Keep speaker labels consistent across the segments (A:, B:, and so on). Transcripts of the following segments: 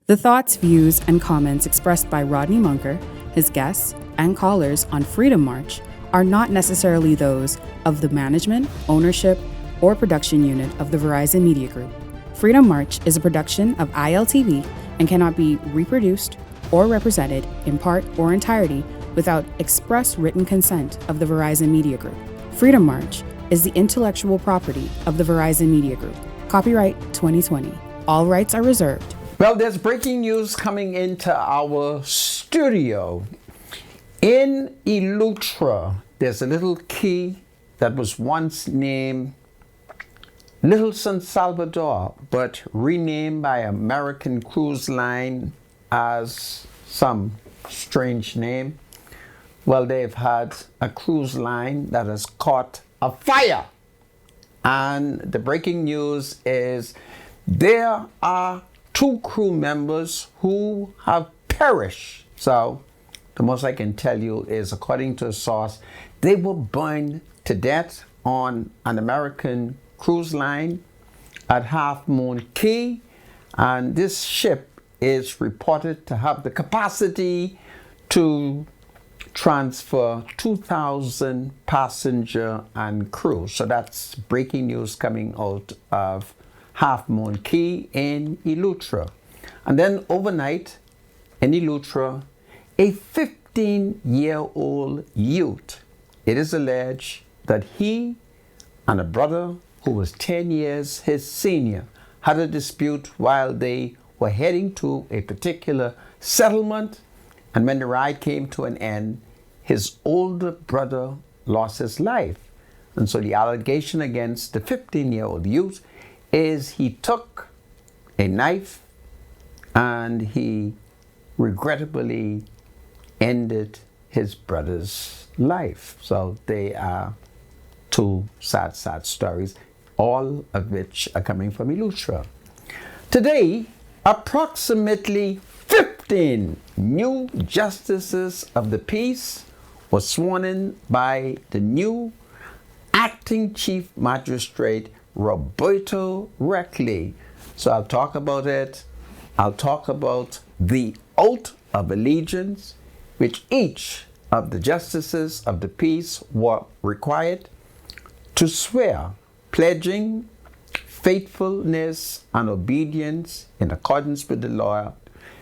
A: The thoughts, views, and comments expressed by Rodney Munker, his guests, and callers on Freedom March are not necessarily those of the management, ownership, or production unit of the Verizon Media Group. Freedom March is a production of ILTV and cannot be reproduced or represented in part or entirety without express written consent of the Verizon Media Group. Freedom March is the intellectual property of the Verizon Media Group. Copyright 2020. All rights are reserved.
B: Well, there's breaking news coming into our studio. In Eleuthera, there's a little key that was once named Little San Salvador, but renamed by American Cruise Line as some strange name. Well, they've had a cruise line that has caught a fire. And the breaking news is there are 2 crew members who have perished. So the most I can tell you is, according to a source, they were burned to death on an American cruise line at Half Moon Cay. And this ship is reported to have the capacity to transfer 2,000 passenger and crew. So that's breaking news coming out of Half Moon Cay in Eleuthera. And then overnight in Eleuthera, a 15-year-old youth, it is alleged that he and a brother who was 10 years his senior had a dispute while they were heading to a particular settlement. And when the ride came to an end, his older brother lost his life. And so the allegation against the 15-year-old youth is he took a knife and he regrettably ended his brother's life. So they are 2 sad stories, all of which are coming from Eleuthera. Today, approximately 15 new justices of the peace were sworn in by the new acting chief magistrate, Roberto Reckley. So I'll talk about it. I'll talk about the oath of allegiance, which each of the justices of the peace were required to swear, pledging faithfulness and obedience in accordance with the law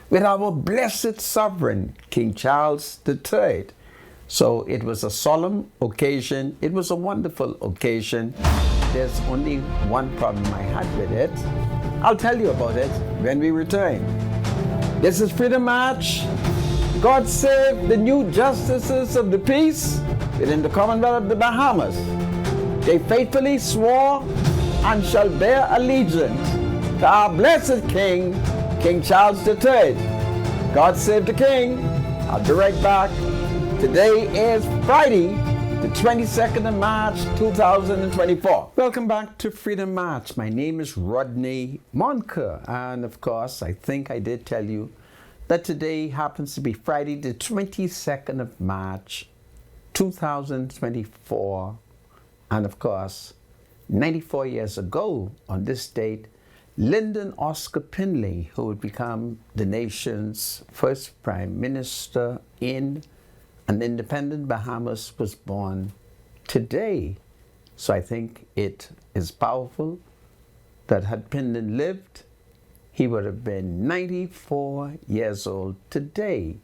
B: with our blessed sovereign, King Charles III. So it was a solemn occasion. It was a wonderful occasion. There's only one problem I had with it. I'll tell you about it when we return. This is Freedom March. God save the new justices of the peace within the Commonwealth of the Bahamas. They faithfully swore and shall bear allegiance to our blessed King, King Charles III. God save the King. I'll be right back. Today is Friday, the 22nd of March, 2024. Welcome back to Freedom March. My name is Rodney Munker. And of course, I think I did tell you that today happens to be Friday, the 22nd of March, 2024. And of course, 94 years ago on this date, Lyndon Oscar Pinley, who would become the nation's first prime minister in an independent Bahamas, was born today. So I think it is powerful that had Pinley lived, he would have been 94 years old today,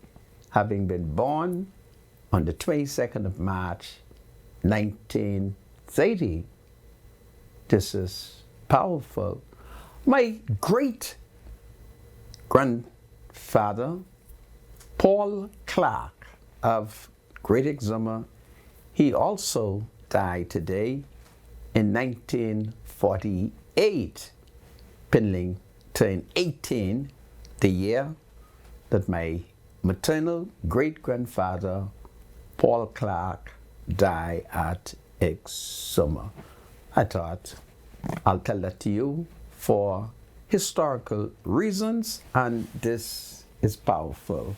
B: having been born on the 22nd of March, 1930. This is powerful. My great grandfather, Paul Clark of Great Exuma, he also died today in 1948. Pinley turned 18 the year that my maternal great-grandfather, Paul Clark, died at Exuma. I thought I'll tell that to you for historical reasons, and this is powerful.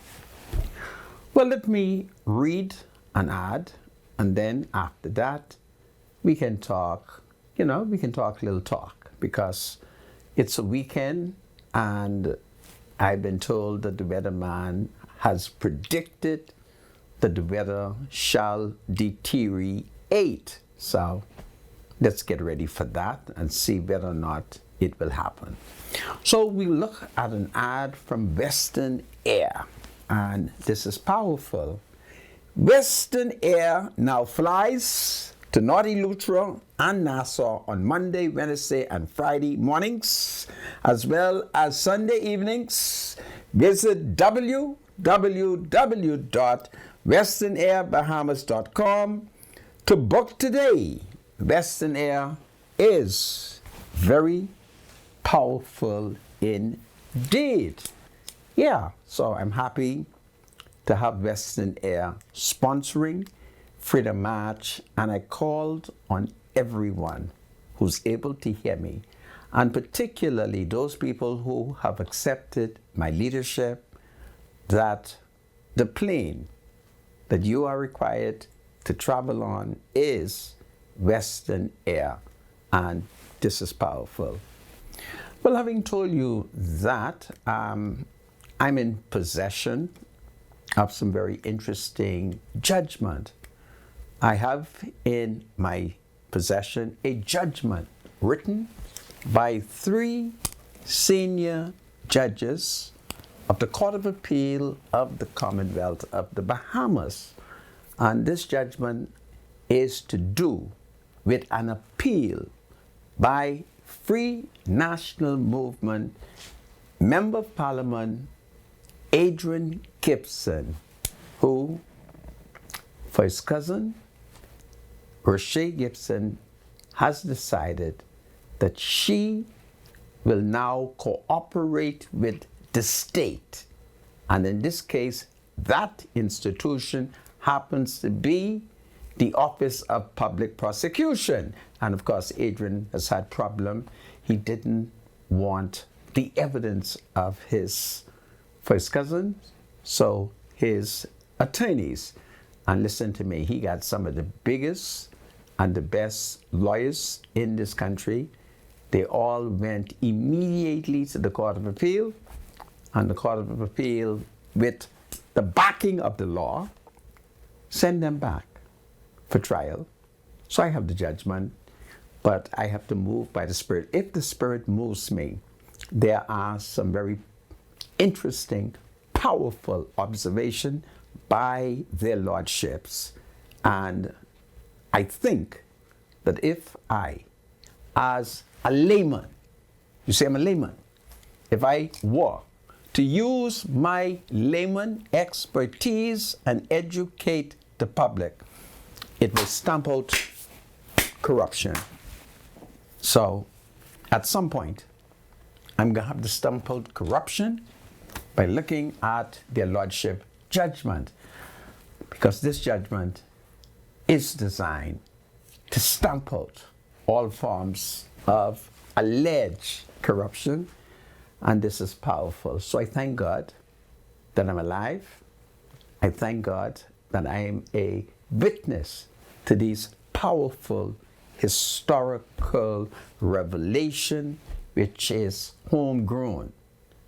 B: Well, let me read an ad, and then after that, we can talk, we can talk a little talk, because it's a weekend and I've been told that the weatherman has predicted that the weather shall deteriorate. So let's get ready for that and see whether or not it will happen. So we look at an ad from Western Air, and this is powerful. Western Air now flies to Naughty Lutra and Nassau on Monday, Wednesday, and Friday mornings, as well as Sunday evenings. Visit www.westernairbahamas.com to book today. Western Air is very powerful indeed. Yeah, so I'm happy to have Western Air sponsoring Freedom March, and I called on everyone who's able to hear me, and particularly those people who have accepted my leadership, that the plane that you are required to travel on is Western Air, and this is powerful. Well, having told you that, I'm in possession of some very interesting judgment. I have in my possession a judgment written by 3 senior judges of the Court of Appeal of the Commonwealth of the Bahamas. And this judgment is to do with an appeal by Free National Movement Member of Parliament Adrian Gibson, who, for his cousin, Roche Gibson, has decided that she will now cooperate with the state. And in this case, that institution happens to be the Office of Public Prosecution. And of course, Adrian has had problem. He didn't want the evidence of for his cousin, so his attorneys, and listen to me, he got some of the biggest and the best lawyers in this country. They all went immediately to the Court of Appeal, and the Court of Appeal, with the backing of the law, send them back for trial. So I have the judgment, but I have to move by the Spirit. If the Spirit moves me, there are some very interesting, powerful observation by their lordships. And I think that if I, as a layman, you say I'm a layman, if I were to use my layman expertise and educate the public, it will stamp out corruption. So at some point, I'm going to have to stamp out corruption by looking at their lordship judgment, because this judgment is designed to stamp out all forms of alleged corruption, and this is powerful. So I thank God that I'm alive. I thank God that I am a witness to these powerful historical revelation, which is homegrown.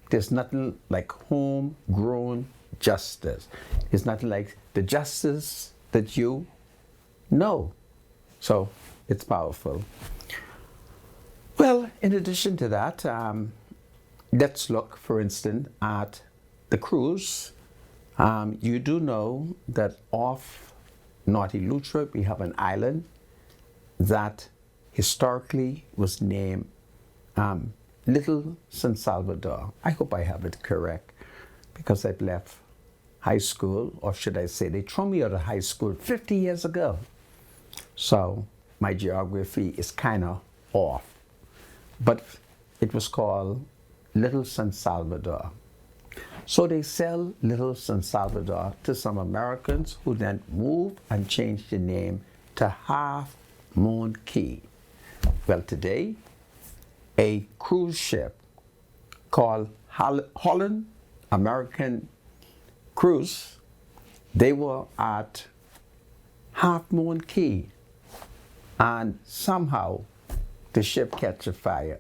B: There's nothing like homegrown justice. It's nothing like the justice that you know. So it's powerful. Well, in addition to that, let's look, for instance, at the cruise. You do know that off Naughty Lutra, we have an island that historically was named Little San Salvador. I hope I have it correct, because I've left high school, or should I say they threw me out of high school 50 years ago. So my geography is kind of off. But it was called Little San Salvador. So they sell Little San Salvador to some Americans, who then move and change the name to Half Moon Cay. Well, today, a cruise ship called Holland American Cruise, they were at Half Moon Cay, and somehow the ship catch a fire.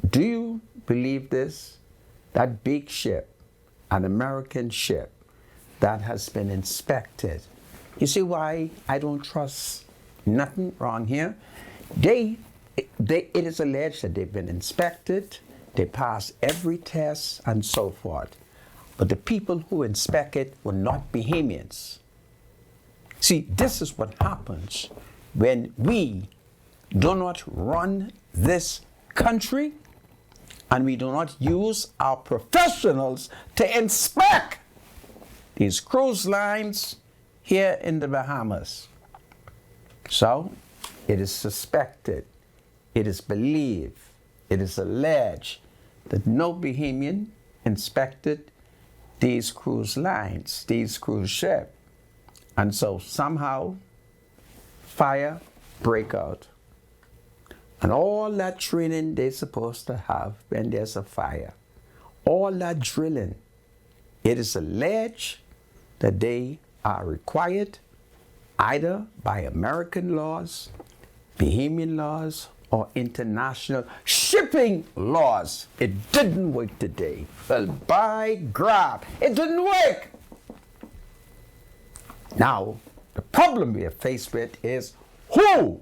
B: Do you believe this? that big ship, an American ship that has been inspected. You see why I don't trust nothing wrong here? It is alleged that they've been inspected, they pass every test and so forth. But the people who inspect it were not Bahamians. See, this is what happens when we do not run this country and we do not use our professionals to inspect these cruise lines here in the Bahamas. So, it is suspected, it is believed, it is alleged that no Bahamian inspected these cruise lines, these cruise ships. And so somehow fire break out. And all that training they're supposed to have when there's a fire, all that drilling, it is alleged that they are required either by American laws, Bahamian laws, or international shipping laws. It didn't work today. Well, by grab, it didn't work. Now, the problem we are faced with is who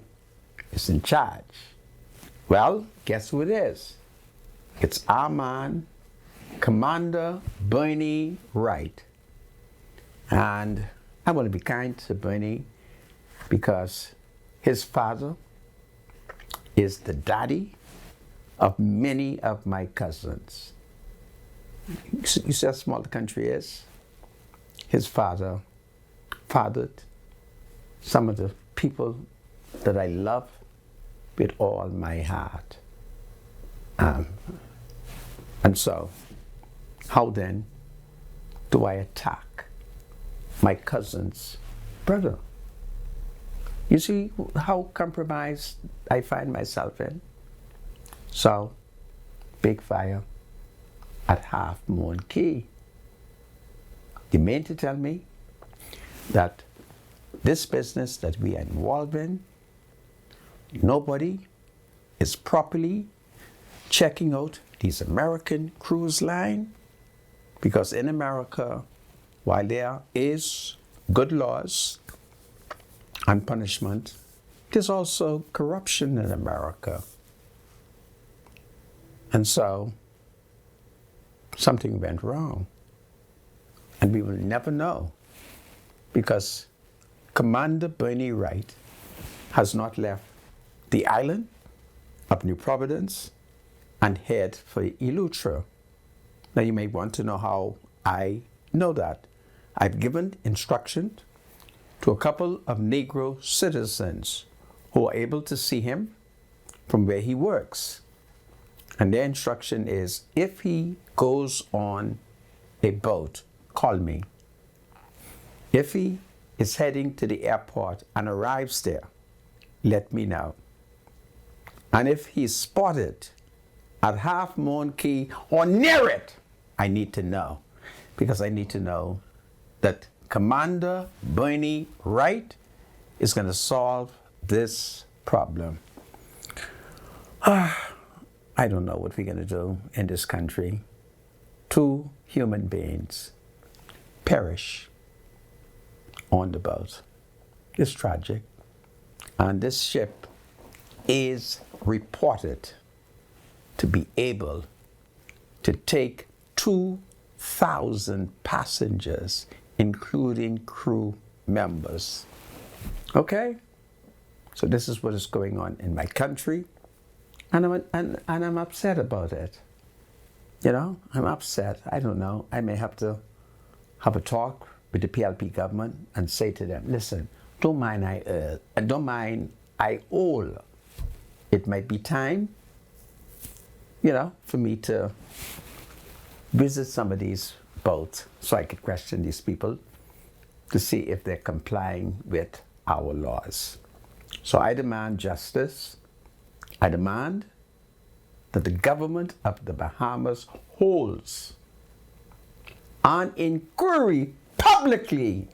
B: is in charge? Well, guess who it is? It's our man, Commander Bernie Wright. And I want to be kind to Bernie because his father is the daddy of many of my cousins. You see how small the country is? His father fathered some of the people that I love with all my heart. And so, how then do I attack my cousin's brother? You see how compromised I find myself in? So, big fire at Half Moon Key. You mean to tell me that this business that we are involved in, nobody is properly checking out these American cruise line? Because in America, while there is good laws and punishment, there's also corruption in America. And so, something went wrong. And we will never know, because Commander Bernie Wright has not left the island of New Providence and head for Eleuthera. Now you may want to know how I know that. I've given instruction to a couple of Negro citizens who are able to see him from where he works. And their instruction is, if he goes on a boat, call me. If he is heading to the airport and arrives there, let me know. And if he's spotted at Half Moon Key or near it, I need to know. Because I need to know that Commander Bernie Wright is going to solve this problem. I don't know what we're going to do in this country. 2 human beings perish on the boat. It's tragic. And this ship is reported to be able to take 2,000 passengers, including crew members. Okay? So this is what is going on in my country, and I'm upset about it. You know, I'm upset. I don't know. I may have to have a talk with the PLP government and say to them, listen, don't mind I owe. It might be time, you know, for me to visit some of these boats so I could question these people to see if they're complying with our laws. So I demand justice. I demand that the government of the Bahamas holds an inquiry publicly.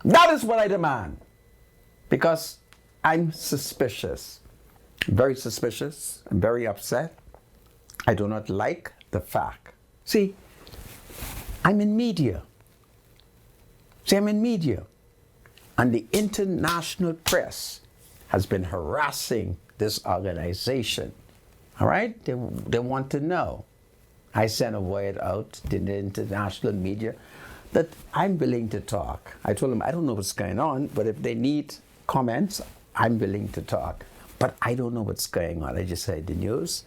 B: That is what I demand. Because I'm suspicious, very suspicious, I'm very upset. I do not like the fact. See, I'm in media. See, I'm in media. And the international press has been harassing this organization. All right? They want to know. I sent a word out to the international media that I'm willing to talk. I told them, I don't know what's going on, but if they need comments, I'm willing to talk. But I don't know what's going on. I just heard the news.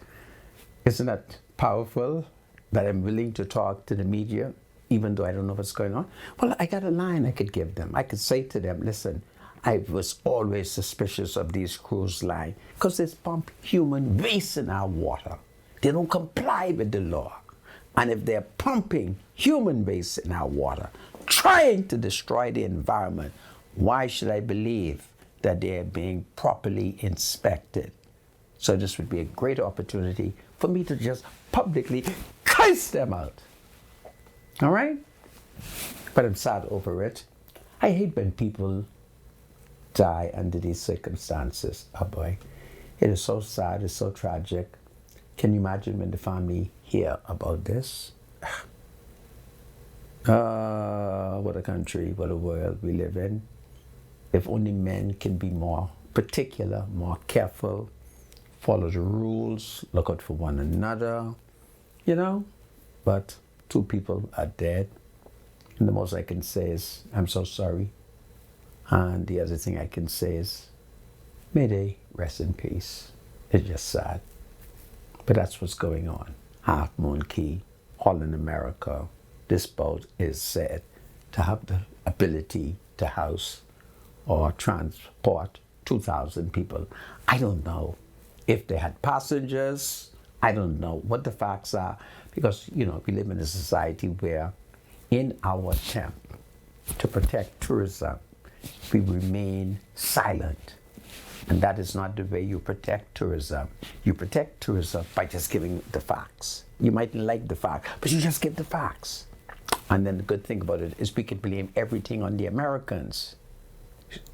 B: Isn't that powerful that I'm willing to talk to the media, even though I don't know what's going on? Well, I got a line I could give them. I could say to them, listen, I was always suspicious of these cruise lines because they pump human waste in our water. They don't comply with the law. And if they're pumping human waste in our water, trying to destroy the environment, why should I believe that they're being properly inspected? So this would be a great opportunity for me to just publicly curse them out. All right? But I'm sad over it. I hate when people die under these circumstances. Oh boy, it is so sad, it's so tragic. Can you imagine when the family hear about this? What a country, what a world we live in. If only men can be more particular, more careful, follow the rules, look out for one another, you know? But 2 people are dead. And the most I can say is, I'm so sorry. And the other thing I can say is, may they rest in peace. It's just sad. But that's what's going on. Half Moon Cay, Holland, America. This boat is said to have the ability to house or transport 2,000 people. I don't know if they had passengers. I don't know what the facts are, because, you know, we live in a society where in our attempt to protect tourism, we remain silent. And that is not the way you protect tourism. You protect tourism by just giving the facts. You might like the fact, but you just give the facts. And then the good thing about it is we can blame everything on the Americans.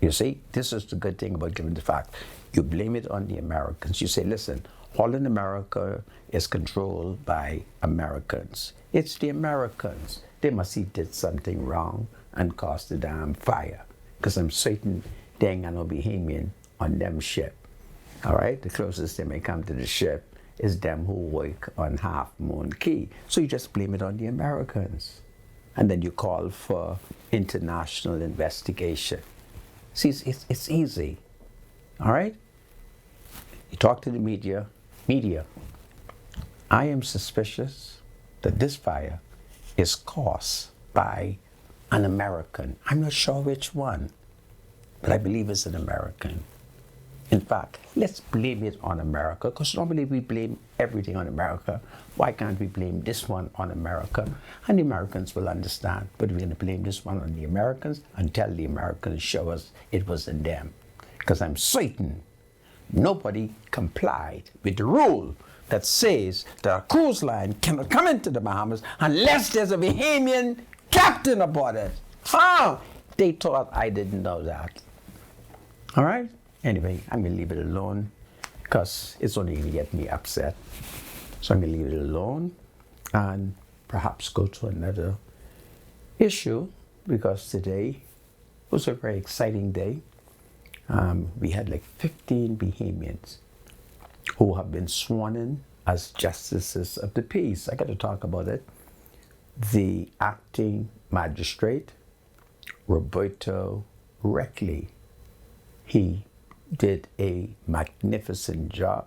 B: You see, this is the good thing about giving the fact. You blame it on the Americans. You say, listen, Holland, America is controlled by Americans. It's the Americans. They must have did something wrong and caused the damn fire. Because I'm certain they ain't got no Bahamian on them ship. All right? The closest they may come to the ship is them who work on Half Moon Cay. So you just blame it on the Americans. And then you call for international investigation. See, it's easy. All right? You talk to the media. Media, I am suspicious that this fire is caused by an American. I'm not sure which one, but I believe it's an American. In fact, let's blame it on America, because normally we blame everything on America. Why can't we blame this one on America? And the Americans will understand, but we're going to blame this one on the Americans and tell the Americans, show us it wasn't them. Because I'm certain nobody complied with the rule that says that a cruise line cannot come into the Bahamas unless there's a Bahamian captain aboard it. They thought I didn't know that. All right? Anyway, I'm going to leave it alone because it's only going to get me upset. So I'm going to leave it alone and perhaps go to another issue, because today was a very exciting day. We had like 15 Bahamians who have been sworn in as justices of the peace. I got to talk about it. The acting magistrate, Roberto Reckley, he did a magnificent job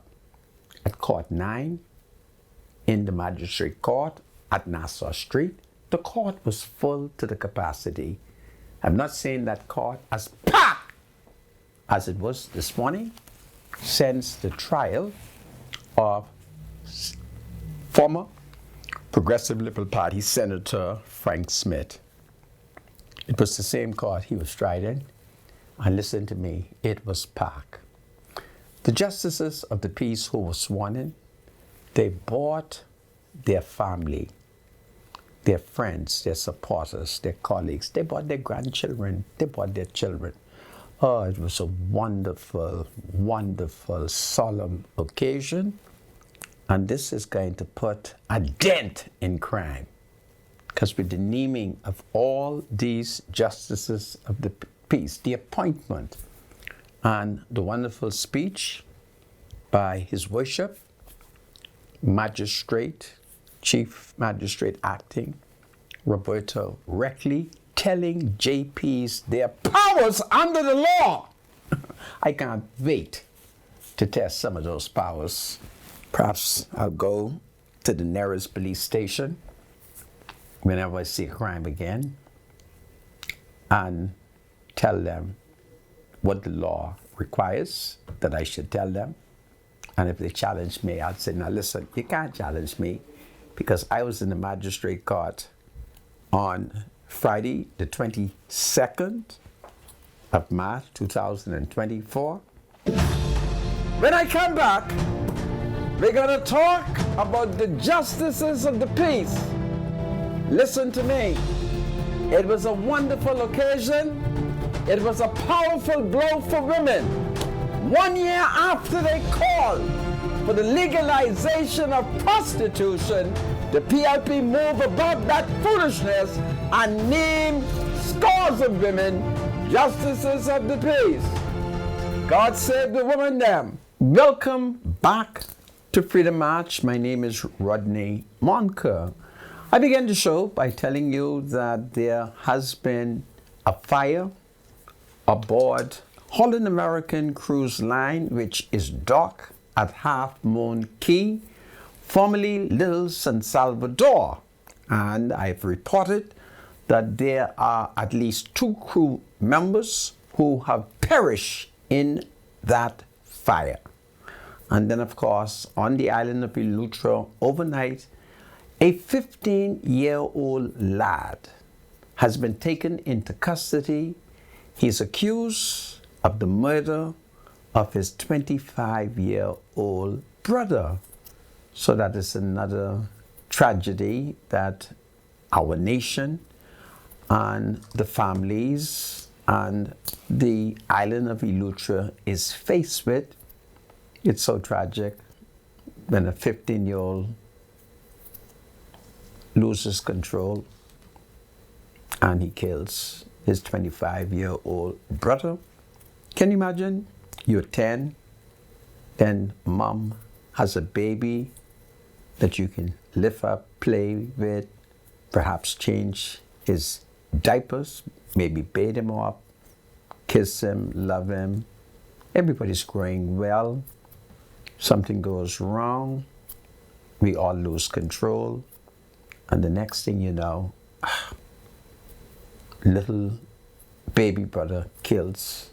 B: at Court 9 in the magistrate court at Nassau Street. The court was full to the capacity. I'm not saying that court as packed as it was this morning since the trial of former Progressive Liberal Party Senator Frank Smith. It was the same court he was tried in. And listen to me, it was packed. The justices of the peace who were sworn in, they brought their family, their friends, their supporters, their colleagues. They brought their grandchildren. They brought their children. Oh, it was a wonderful, wonderful, solemn occasion. And this is going to put a dent in crime. Because with the naming of all these justices of the peace, the appointment, and the wonderful speech by His Worship, Magistrate, Chief Magistrate Acting, Roberto Reckley, telling JPs their powers under the law. I can't wait to test some of those powers. Perhaps I'll go to the nearest police station whenever I see a crime again and tell them what the law requires that I should tell them. And if they challenge me, I'd say, now listen, you can't challenge me because I was in the magistrate court on Friday, the 22nd of March, 2024. When I come back, we're going to talk about the justices of the peace. Listen to me. It was a wonderful occasion. It was a powerful blow for women. 1 year after they called for the legalization of prostitution, the PLP moved above that foolishness and named scores of women justices of the peace. God save the women them. Welcome back to Freedom March. My name is Rodney Monker. I began the show by telling you that there has been a fire aboard Holland American Cruise Line, which is docked at Half Moon Key, formerly Little San Salvador. And I've reported that there are at least 2 crew members who have perished in that fire. And then, of course, on the island of Eleuthera overnight, a 15-year-old lad has been taken into custody. He's accused of the murder of his 25-year-old brother. So that is another tragedy that our nation and the families and the island of Eleuthera is faced with. It's so tragic when a 15-year-old loses control and he kills his 25-year-old brother. Can you imagine? You're 10, then mom has a baby that you can lift up, play with, perhaps change his diapers, maybe bathe him up, kiss him, love him. Everybody's growing well. Something goes wrong. We all lose control. And the next thing you know, little baby brother kills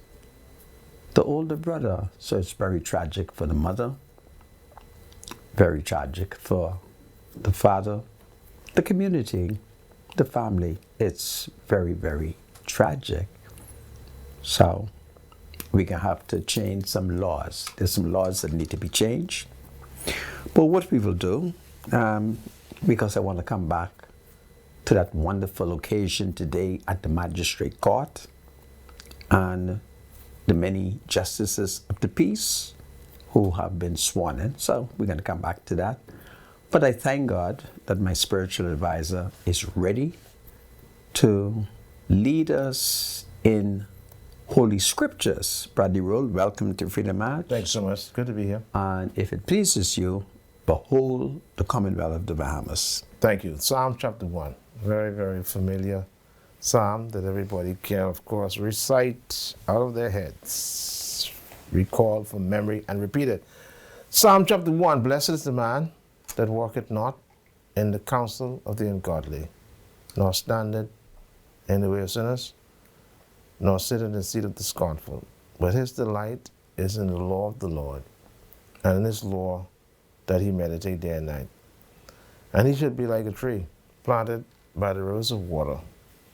B: the older brother. So it's very tragic for the mother, very tragic for the father, the community, the family. It's very, very tragic. So we're going to have to change some laws. There's some laws that need to be changed. But what we will do, because I want to come back to that wonderful occasion today at the magistrate court and the many justices of the peace who have been sworn in. So we're going to come back to that. But I thank God that my spiritual advisor is ready to lead us in Holy Scriptures. Bradley Roll, welcome to Freedom March.
C: Thanks so much. Good to be here.
B: And if it pleases you, behold the Commonwealth of the Bahamas.
C: Thank you. Psalm chapter 1. Very, very familiar psalm that everybody can, of course, recite out of their heads, recall from memory, and repeat it. Psalm chapter 1. Blessed is the man that walketh not in the counsel of the ungodly, nor standeth in the way of sinners, nor sitteth in the seat of the scornful. But his delight is in the law of the Lord, and in his law that he meditate day and night. And he should be like a tree planted by the rivers of water,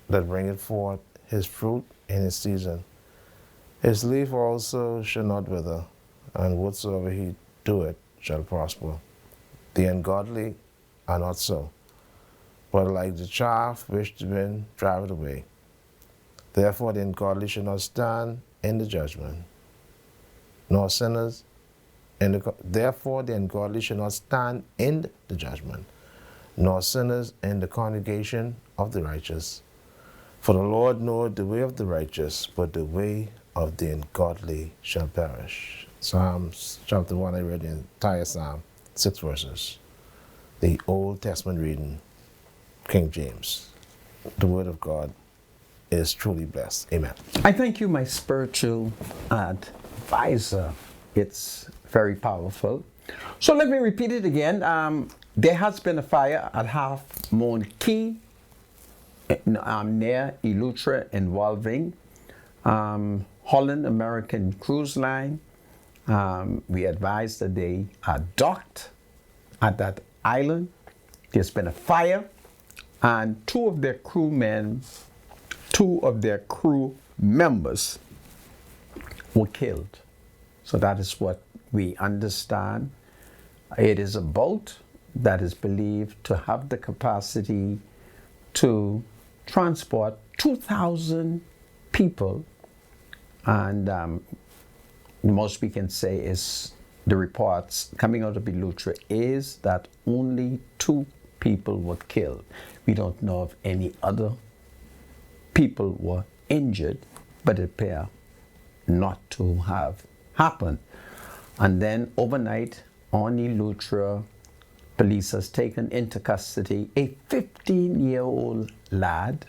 C: that bringeth forth his fruit in his season. His leaf also shall not wither, and whatsoever he doeth shall prosper. The ungodly are not so, but like the chaff which the wind driveth away. Therefore the ungodly shall not stand in the judgment, nor sinners Therefore the ungodly shall not stand in the judgment, nor sinners in the congregation of the righteous. For the Lord knoweth the way of the righteous, but the way of the ungodly shall perish. Psalms chapter 1, I read the entire psalm, 6 verses. The Old Testament reading, King James. The word of God is truly blessed. Amen.
B: I thank you, my spiritual advisor. It's very powerful. So let me repeat it again. There has been a fire at Half Moon Key near Eleuthera involving Holland American Cruise Line. We advised that they are docked at that island. There's been a fire, and two of their crew members were killed. So that is what we understand. It is a boat that is believed to have the capacity to transport 2,000 people, and the most we can say is the reports coming out of Eleuthera is that only 2 people were killed. We don't know if any other people were injured, but it appears not to have happened. And then overnight on Eleuthera, police has taken into custody a 15-year-old lad,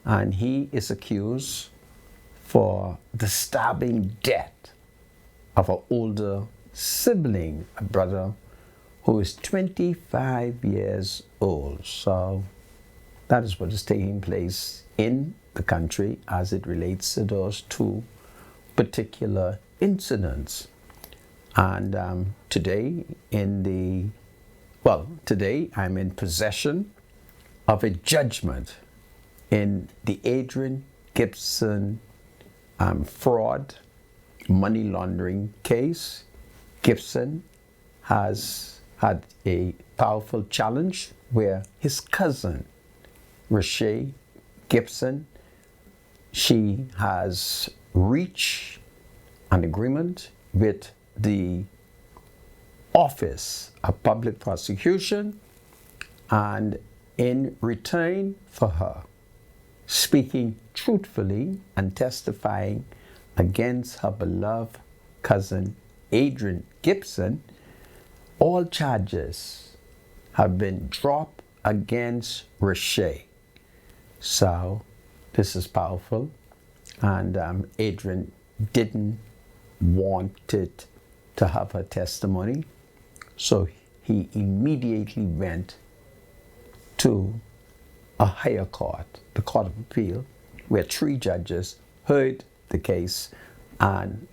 B: and he is accused for the stabbing death of an older sibling, a brother who is 25 years old. So that is what is taking place in the country as it relates to those 2 particular incidents. And today I'm in possession of a judgment in the Adrian Gibson fraud money laundering case. Gibson has had a powerful challenge where his cousin, Rashay Gibson, she has reached an agreement with the Office of Public Prosecution, and in return for her speaking truthfully and testifying against her beloved cousin Adrian Gibson, all charges have been dropped against Rashay. So this is powerful, and Adrian didn't want it to have her testimony, so he immediately went to a higher court, the Court of Appeal, where 3 judges heard the case and,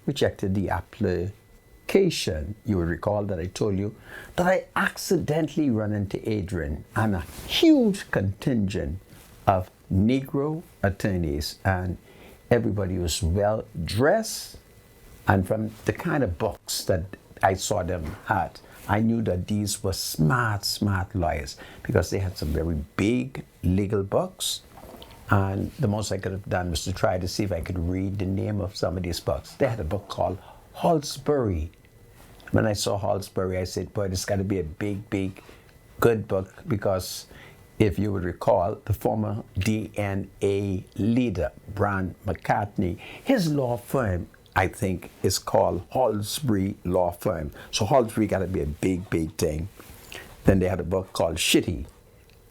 B: rejected the application. You will recall that I told you that I accidentally ran into Adrian and a huge contingent of Negro attorneys, and everybody was well dressed, and from the kind of books that I saw them had, I knew that these were smart lawyers, because they had some very big legal books. And the most I could have done was to try to see if I could read the name of some of these books. They had a book called Halsbury. When I saw Halsbury, I said, boy, this got to be a big, good book, because if you would recall, the former DNA leader, Brian McCartney, his law firm, I think, is called Halsbury Law Firm. So Halsbury got to be a big thing. Then they had a book called Shitty.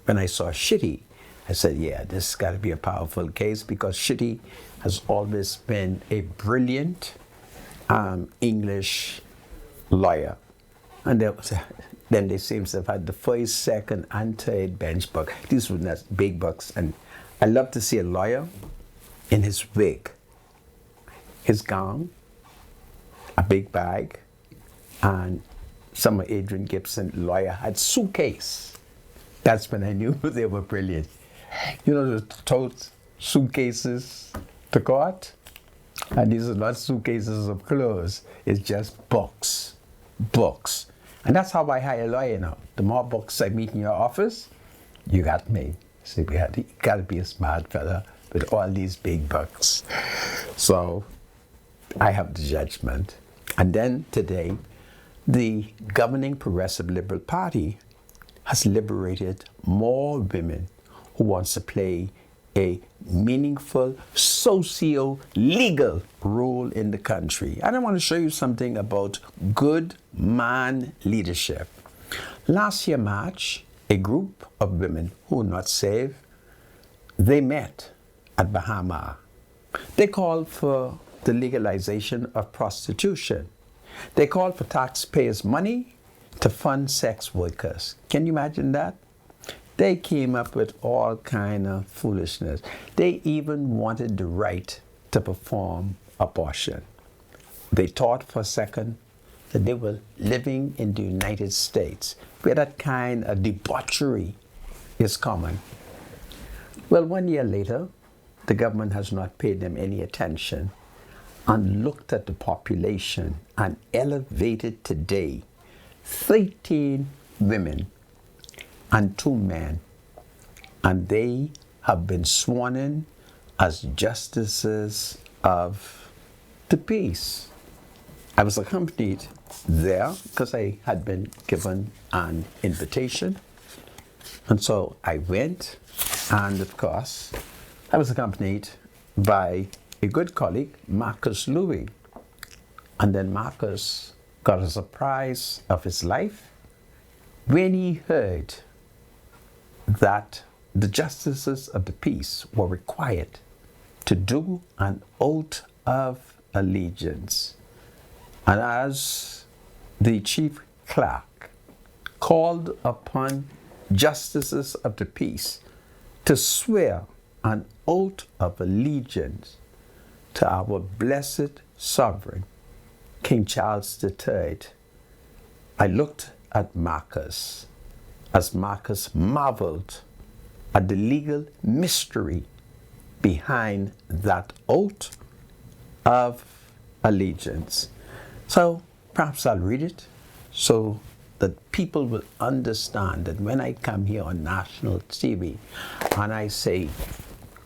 B: When I saw Shitty, I said, yeah, this has got to be a powerful case, because Shitty has always been a brilliant English lawyer. And then they seem to have had the first, second, and third bench book. These were not big books. And I love to see a lawyer in his wig, his gown, a big bag, and some of Adrian Gibson lawyer had suitcase. That's when I knew they were brilliant. You know, the tote suitcases to court? And these are not suitcases of clothes. It's just books. And that's how I hire a lawyer now. The more books I meet in your office, you got me. So you got to be a smart fella with all these big books. So I have the judgment. And then today, the governing Progressive Liberal Party has liberated more women who wants to play a meaningful socio-legal role in the country. And I want to show you something about good man leadership. Last year, March, a group of women who were not saved, they met at Bahama. They called for the legalization of prostitution. They called for taxpayers' money to fund sex workers. Can you imagine that? They came up with all kind of foolishness. They even wanted the right to perform abortion. They thought for a second that they were living in the United States, where that kind of debauchery is common. Well, 1 year later, the government has not paid them any attention and looked at the population and elevated today 13 women and 2 men, and they have been sworn in as justices of the peace. I was accompanied there because I had been given an invitation, and so I went, and of course I was accompanied by a good colleague, Marcus Louis. And then Marcus got a surprise of his life when he heard that the justices of the peace were required to do an oath of allegiance. And as the chief clerk called upon justices of the peace to swear an oath of allegiance to our blessed sovereign, King Charles III, I looked at Marcus as Marcus marveled at the legal mystery behind that oath of allegiance. So perhaps I'll read it so that people will understand that when I come here on national TV and I say,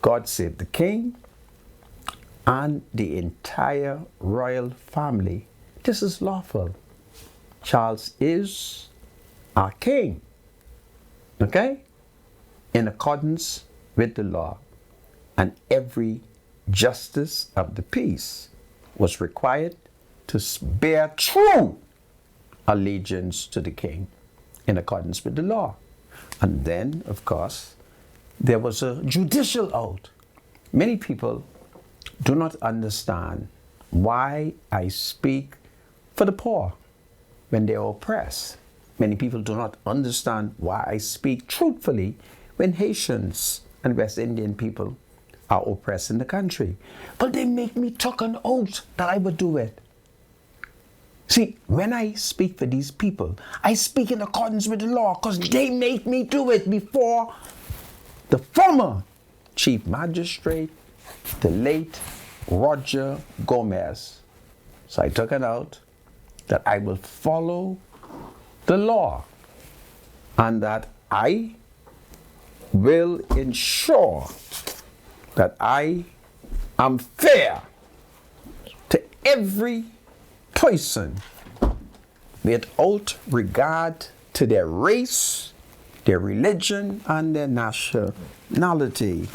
B: God save the King and the entire royal family, this is lawful. Charles is our king, okay? In accordance with the law. And every justice of the peace was required to bear true allegiance to the king in accordance with the law. And then, of course, there was a judicial oath. Many people do not understand why I speak for the poor when they are oppressed. Many people do not understand why I speak truthfully when Haitians and West Indian people are oppressed in the country. But they make me take an oath that I would do it. See, when I speak for these people, I speak in accordance with the law because they make me do it before the former Chief Magistrate, the late Roger Gomez. So I took an oath that I will follow the law and that I will ensure that I am fair to every person without regard to their race, their religion, and their nationality.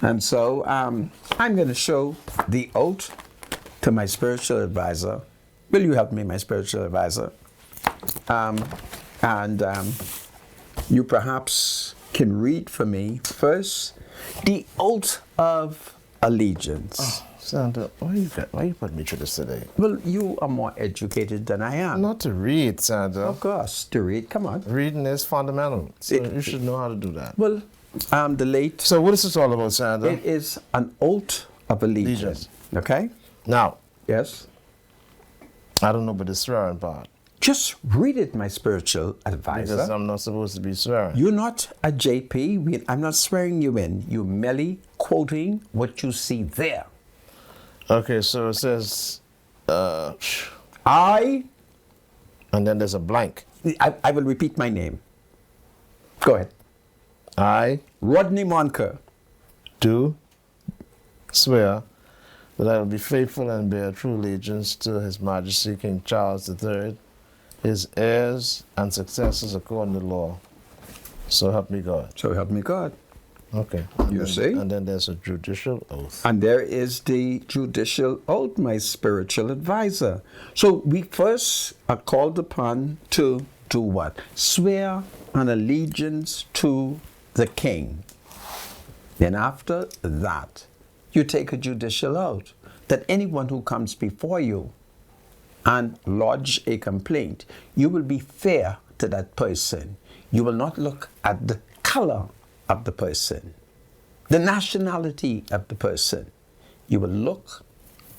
B: And so I'm going to show the oath to my spiritual advisor. Will you help me, my spiritual advisor? You perhaps can read for me first the oath of allegiance.
C: Oh, Sandra, why you put me through this today?
B: Well, you are more educated than I am.
C: Not to read, Sandra.
B: Of course, to read. Come on.
C: Reading is fundamental. So you should know how to do that.
B: Well, the late.
C: So what is this all about, Sandra?
B: It is an oath of allegiance. Okay?
C: Now.
B: Yes?
C: I don't know about the swearing part.
B: Just read it, my spiritual advisor.
C: Because I'm not supposed to be swearing.
B: You're not a JP. I'm not swearing you in. You're merely quoting what you see there.
C: Okay, so it says,
B: I.
C: And then there's a blank.
B: I will repeat my name. Go ahead.
C: I.
B: Rodney Monker.
C: Do swear that I will be faithful and bear true allegiance to His Majesty King Charles III, his heirs and successors according to law. So help me God.
B: So help me God.
C: Okay.
B: See?
C: And then there's a judicial oath.
B: And there is the judicial oath, my spiritual advisor. So we first are called upon to do what? Swear an allegiance to the king. Then after that, you take a judicial oath that anyone who comes before you and lodge a complaint, you will be fair to that person. You will not look at the color of the person, the nationality of the person. You will look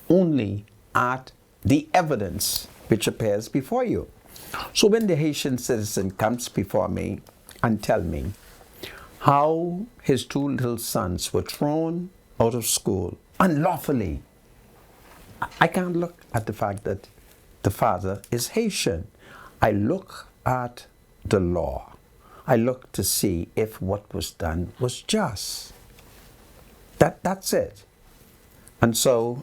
B: only at the evidence which appears before you. So when the Haitian citizen comes before me and tell me how his 2 little sons were thrown out of school unlawfully, I can't look at the fact that the father is Haitian. I look at the law. I look to see if what was done was just. That's it. And so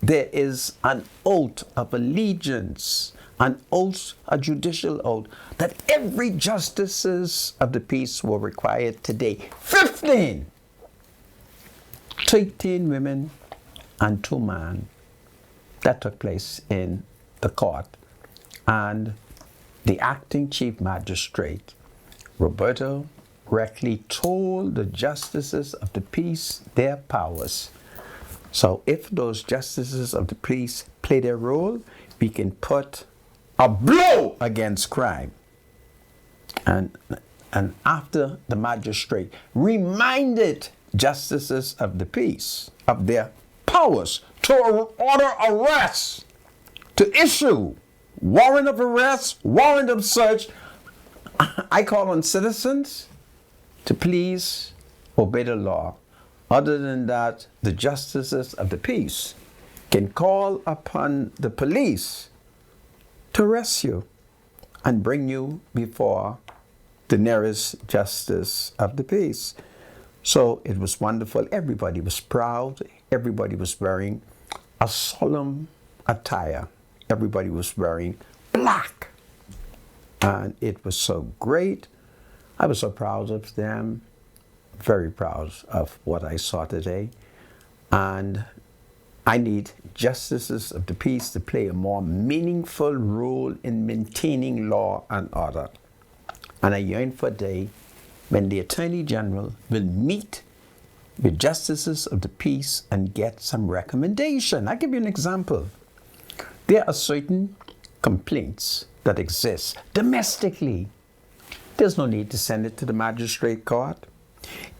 B: there is an oath of allegiance, an oath, a judicial oath, that every justices of the peace were required today. 15! 13 women and 2 men. That took place in the court. And the acting chief magistrate, Roberto, correctly told the justices of the peace their powers. So if those justices of the peace play their role, we can put a blow against crime. And after the magistrate reminded justices of the peace of their powers to order arrests, to issue warrant of arrest, warrant of search, I call on citizens to please obey the law. Other than that, the justices of the peace can call upon the police to arrest you and bring you before the nearest justice of the peace. So it was wonderful. Everybody was proud. Everybody was wearing a solemn attire. Everybody was wearing black. And it was so great. I was so proud of them, very proud of what I saw today. And I need justices of the peace to play a more meaningful role in maintaining law and order. And I yearn for a day when the Attorney General will meet with justices of the peace and get some recommendation. I'll give you an example. There are certain complaints that exist domestically. There's no need to send it to the magistrate court.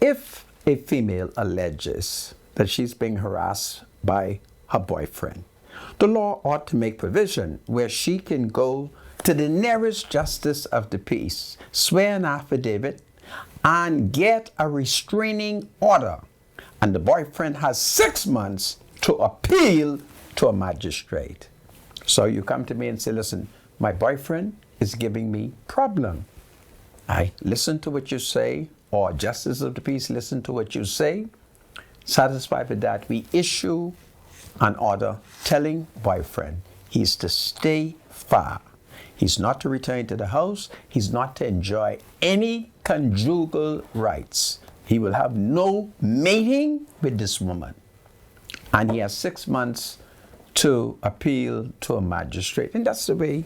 B: If a female alleges that she's being harassed by her boyfriend, the law ought to make provision where she can go to the nearest justice of the peace, swear an affidavit, and get a restraining order. And the boyfriend has 6 months to appeal to a magistrate. So you come to me and say, listen, my boyfriend is giving me problem. I listen to what you say, or justice of the peace listen to what you say. Satisfied with that, we issue an order telling boyfriend he's to stay far. He's not to return to the house. He's not to enjoy any conjugal rights. He will have no mating with this woman. And he has 6 months to appeal to a magistrate. And that's the way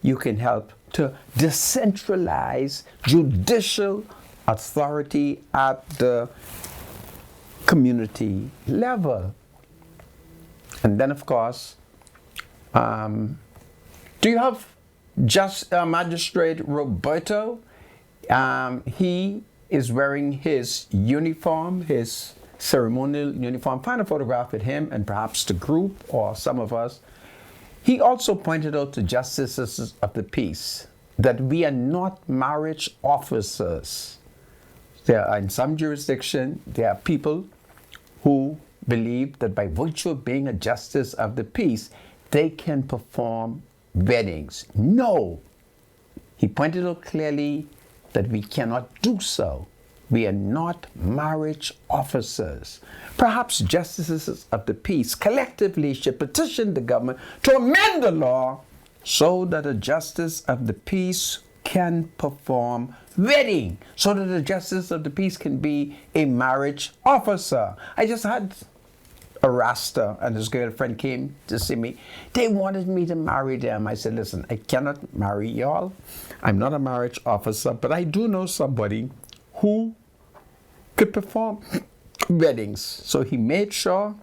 B: you can help to decentralize judicial authority at the community level. And then, of course, do you have just Magistrate Roberto? He is wearing his uniform, his ceremonial uniform. Find a photograph with him and perhaps the group or some of us. He also pointed out to justices of the peace that we are not marriage officers. There are, in some jurisdiction, there are people who believe that by virtue of being a justice of the peace, they can perform weddings. No. He pointed out clearly that we cannot do so. We are not marriage officers. Perhaps justices of the peace collectively should petition the government to amend the law so that a justice of the peace can perform wedding, so that the justice of the peace can be a marriage officer. I just had a Rasta and his girlfriend came to see me. They wanted me to marry them. I said, listen, I cannot marry y'all. I'm not a marriage officer, but I do know somebody who could perform weddings. So he made sure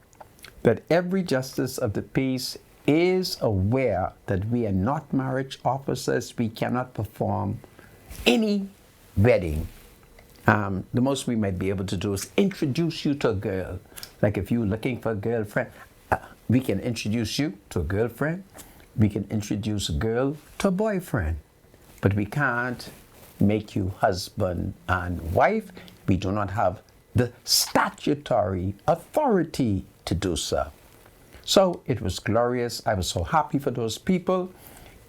B: that every justice of the peace is aware that we are not marriage officers. We cannot perform any wedding. The most we might be able to do is introduce you to a girl. Like if you're looking for a girlfriend, we can introduce you to a girlfriend. We can introduce a girl to a boyfriend. But we can't make you husband and wife. We do not have the statutory authority to do so. So it was glorious. I was so happy for those people.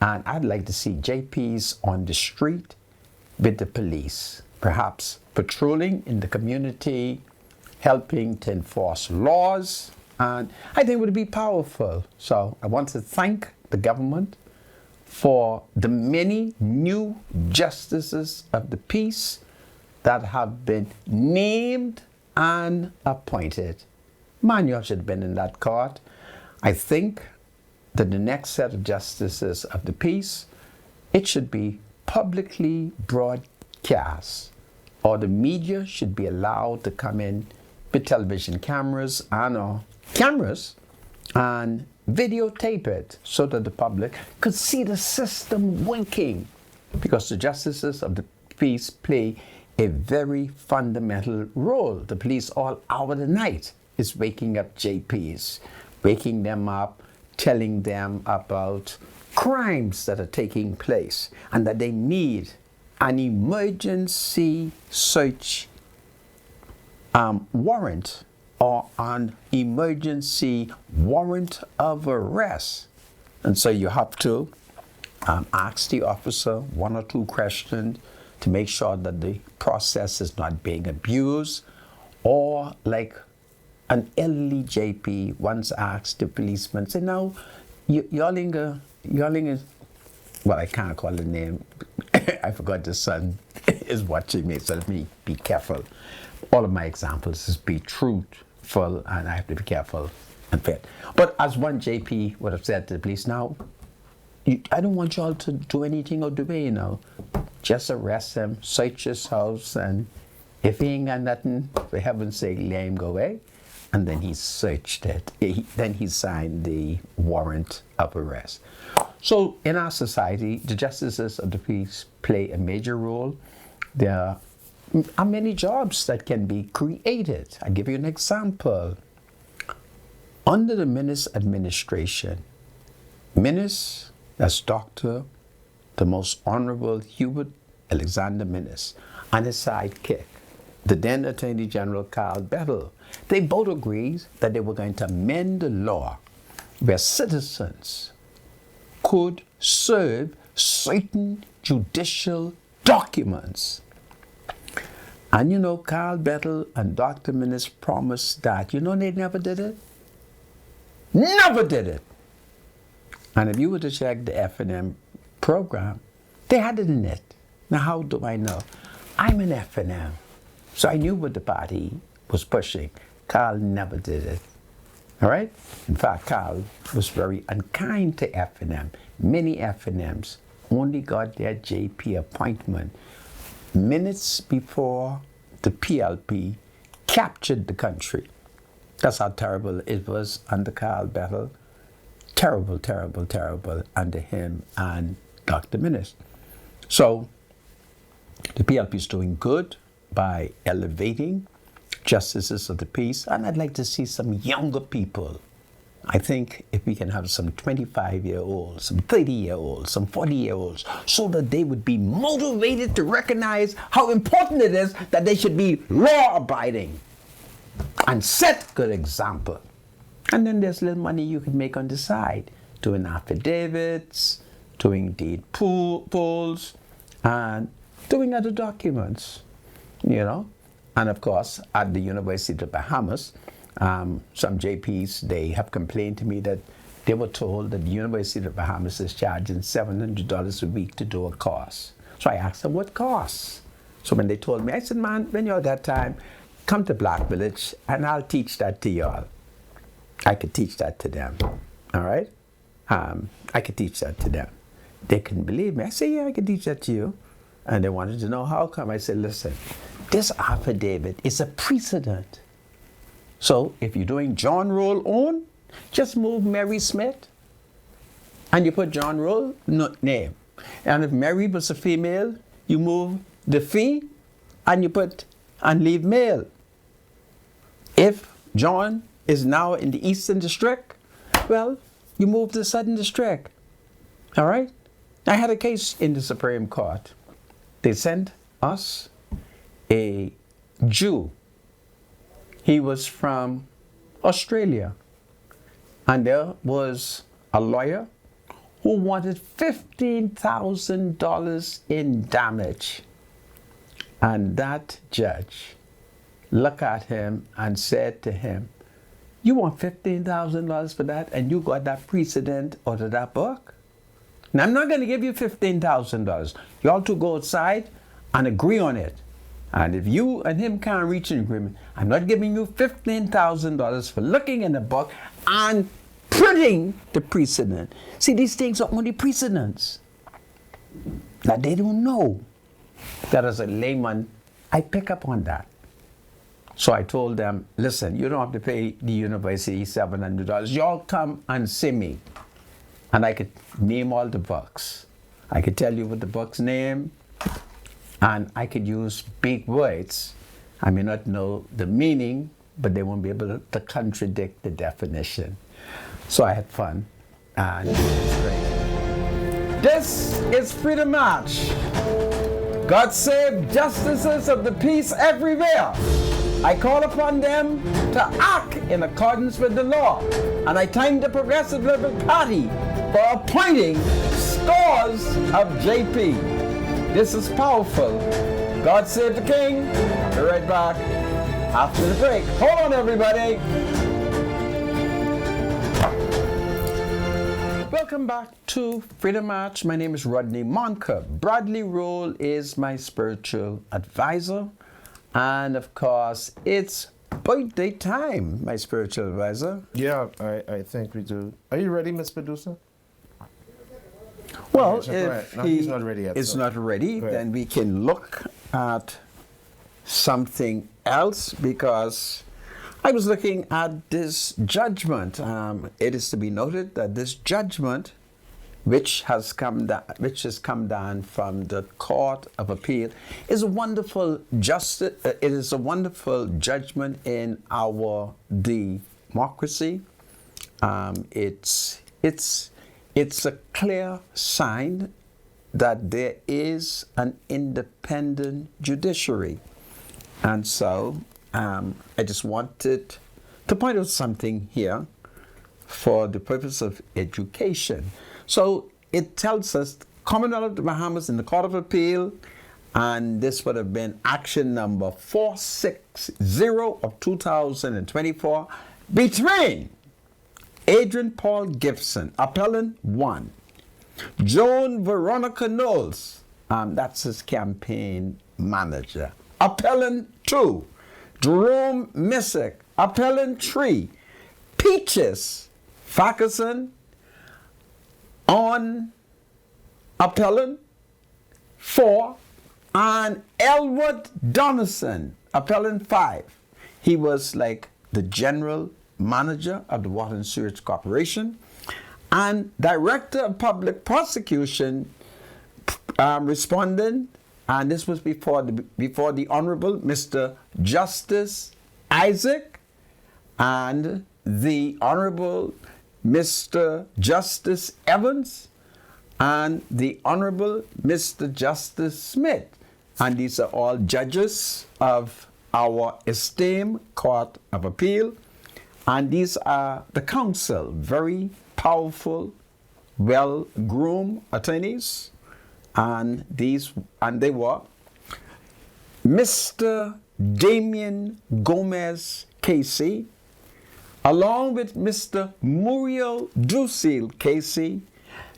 B: And I'd like to see JPs on the street with the police, perhaps patrolling in the community, helping to enforce laws. And I think it would be powerful. So I want to thank the government for the many new justices of the peace that have been named and appointed. Man, you should have been in that court. I think that the next set of justices of the peace, it should be publicly broadcast, or the media should be allowed to come in with television cameras and videotape it so that the public could see the system winking, because the justices of the peace play a very fundamental role. The police all hour of the night is waking up JPs, waking them up, telling them about crimes that are taking place and that they need an emergency search warrant or an emergency warrant of arrest. And so you have to ask the officer one or two questions to make sure that the process is not being abused, or like an elderly JP once asked the policeman, say, now, y'all in, well, I can't call the name. I forgot the son is watching me, so let me be careful. All of my examples is be truthful, and I have to be careful and fair. But as one JP would have said to the police, now, I don't want y'all to do anything or do just arrest him, search his house, and if he ain't got nothing, for heaven's sake, let him go away. And then he searched it. Then he signed the warrant of arrest. So in our society, the justices of the peace play a major role. There are many jobs that can be created. I'll give you an example. Under the Minnis administration, Minnis, that's Dr. the Most Honorable Hubert Alexander Minnis, and his sidekick, the then Attorney General Carl Bettel, they both agreed that they were going to amend the law where citizens could serve certain judicial documents. And Carl Bettel and Dr. Minnis promised that. They never did it? Never did it. And if you were to check the F&M program, they had it in it. Now, how do I know? I'm an F&M. So I knew what the party was pushing. Carl never did it. All right? In fact, Carl was very unkind to F&M. Many F&Ms only got their JP appointment minutes before the PLP captured the country. That's how terrible it was under Carl Bettel. Terrible, terrible, terrible under him and Dr. Minnis. So the PLP is doing good by elevating justices of the peace, and I'd like to see some younger people. I think if we can have some 25-year-olds, some 30-year-olds, some 40-year-olds, so that they would be motivated to recognize how important it is that they should be law-abiding and set good example. And then there's little money you can make on the side, doing affidavits, doing deed polls, and doing other documents, And of course, at the University of the Bahamas, some JPs, they have complained to me that they were told that the University of the Bahamas is charging $700 a week to do a course. So I asked them, what course? So when they told me, I said, man, when you're that time, come to Black Village and I'll teach that to y'all. I could teach that to them, all right? I could teach that to them. They couldn't believe me. I said, yeah, I could teach that to you. And they wanted to know how come. I said, listen, this affidavit is a precedent. So if you're doing John Roll on, just move Mary Smith and you put John Roll name. And if Mary was a female, you move the fee and you put and leave male. If John is now in the Eastern District, well, you move to the Southern District. All right? I had a case in the Supreme Court. They sent us a Jew. He was from Australia. And there was a lawyer who wanted $15,000 in damage. And that judge looked at him and said to him, you want $15,000 for that and you got that precedent out of that book? Now, I'm not going to give you $15,000. You all two go outside and agree on it. And if you and him can't reach an agreement, I'm not giving you $15,000 for looking in the book and printing the precedent. See, these things are only precedents that they don't know. That as a layman, I pick up on that. So I told them, listen, you don't have to pay the university $700. Y'all come and see me. And I could name all the books. I could tell you what the book's name, and I could use big words. I may not know the meaning, but they won't be able to contradict the definition. So I had fun, and it was great. This is Freedom March. God save justices of the peace everywhere. I call upon them to act in accordance with the law. And I thank the Progressive Liberal Party for appointing scores of JP. This is powerful. God save the King. I'll be right back after the break. Hold on, everybody. Welcome back to Freedom March. My name is Rodney Monker. Bradley Roll is my spiritual advisor. And of course, it's birthday time, my spiritual advisor.
C: Yeah, I think we do. Are you ready, Miss Producer?
B: Well,
C: if
B: he's
C: not ready yet,
B: it's not ready, then we can look at something else, because I was looking at this judgment. It is to be noted that this judgment, which has come down from the Court of Appeal, is a wonderful justice. It is a wonderful judgment in our democracy. It's a clear sign that there is an independent judiciary, and so I just wanted to point out something here for the purpose of education. So it tells us Commonwealth of the Bahamas in the Court of Appeal, and this would have been action number 460 of 2024 between Adrian Paul Gibson, appellant 1, Joan Veronica Knowles, that's his campaign manager, appellant 2, Jerome Missick, appellant 3, Peaches Farquharson, on appellant 4, and Elwood Donaldson, appellant 5. He was like the general manager of the Water and Sewage Corporation and director of public prosecution, respondent, and this was before the Honorable Mr. Justice Isaac and the Honorable Mr. Justice Evans and the Honorable Mr. Justice Smith. And these are all judges of our esteemed Court of Appeal. And these are the counsel, very powerful, well-groomed attorneys. And they were Mr. Damian Gomez Casey, along with Mr. Muriel Ducil Casey,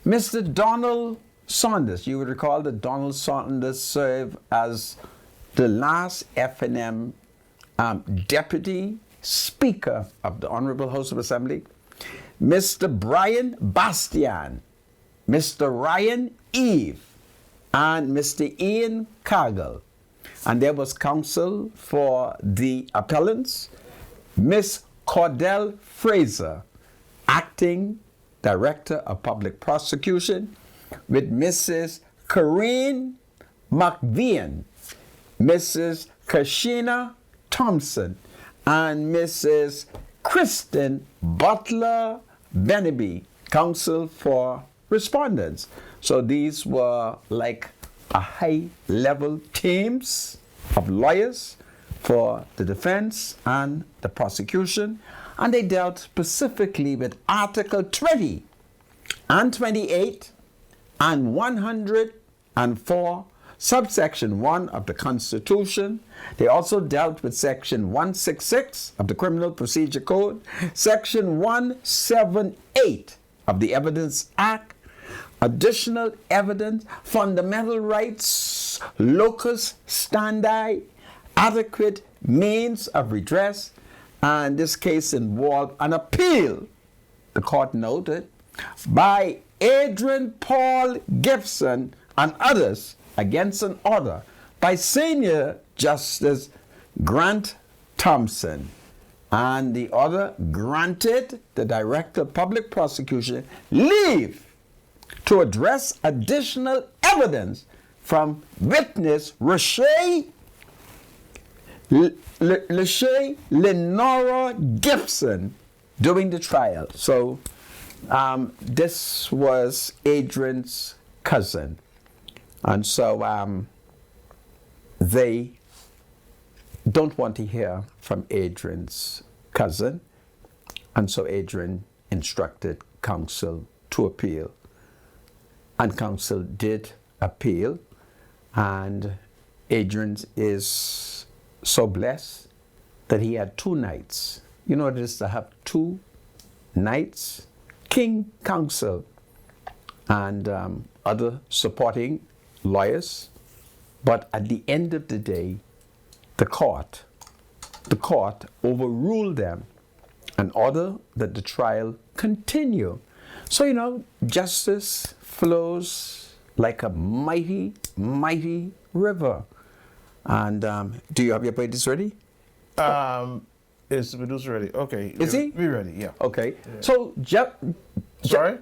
B: Mr. Donald Saunders. You would recall that Donald Saunders served as the last FNM Deputy Speaker of the Honorable House of Assembly, Mr. Brian Bastian, Mr. Ryan Eve, and Mr. Ian Cargill. And there was counsel for the appellants, Miss Cordell Fraser, Acting Director of Public Prosecution, with Mrs. Corinne McVean, Mrs. Kashina Thompson, and Mrs. Kristen Butler Beneby, counsel for respondents. So these were like a high-level teams of lawyers for the defense and the prosecution, and they dealt specifically with Article 20 and 28 and 104, subsection 1 of the Constitution. They also dealt with section 166 of the Criminal Procedure Code, section 178 of the Evidence Act, additional evidence, fundamental rights, locus standi, adequate means of redress, and this case involved an appeal, the court noted, by Adrian Paul Gibson and others against an order by Senior Justice Grant Thompson. And the order granted the Director of Public Prosecution leave to address additional evidence from witness Lachey Lenora Gibson during the trial. So this was Adrian's cousin. And so they don't want to hear from Adrian's cousin. And so Adrian instructed counsel to appeal. And counsel did appeal. And Adrian is so blessed that he had 2 nights. You know what it is to have 2 nights? King counsel and other supporting lawyers. But at the end of the day, the court overruled them and ordered that the trial continue. So, you know, justice flows like a mighty, mighty river. And do you have your papers ready?
C: Is the producer ready? Okay.
B: Is he?
C: We're ready, yeah.
B: Okay.
C: Yeah.
B: So,
C: Sorry?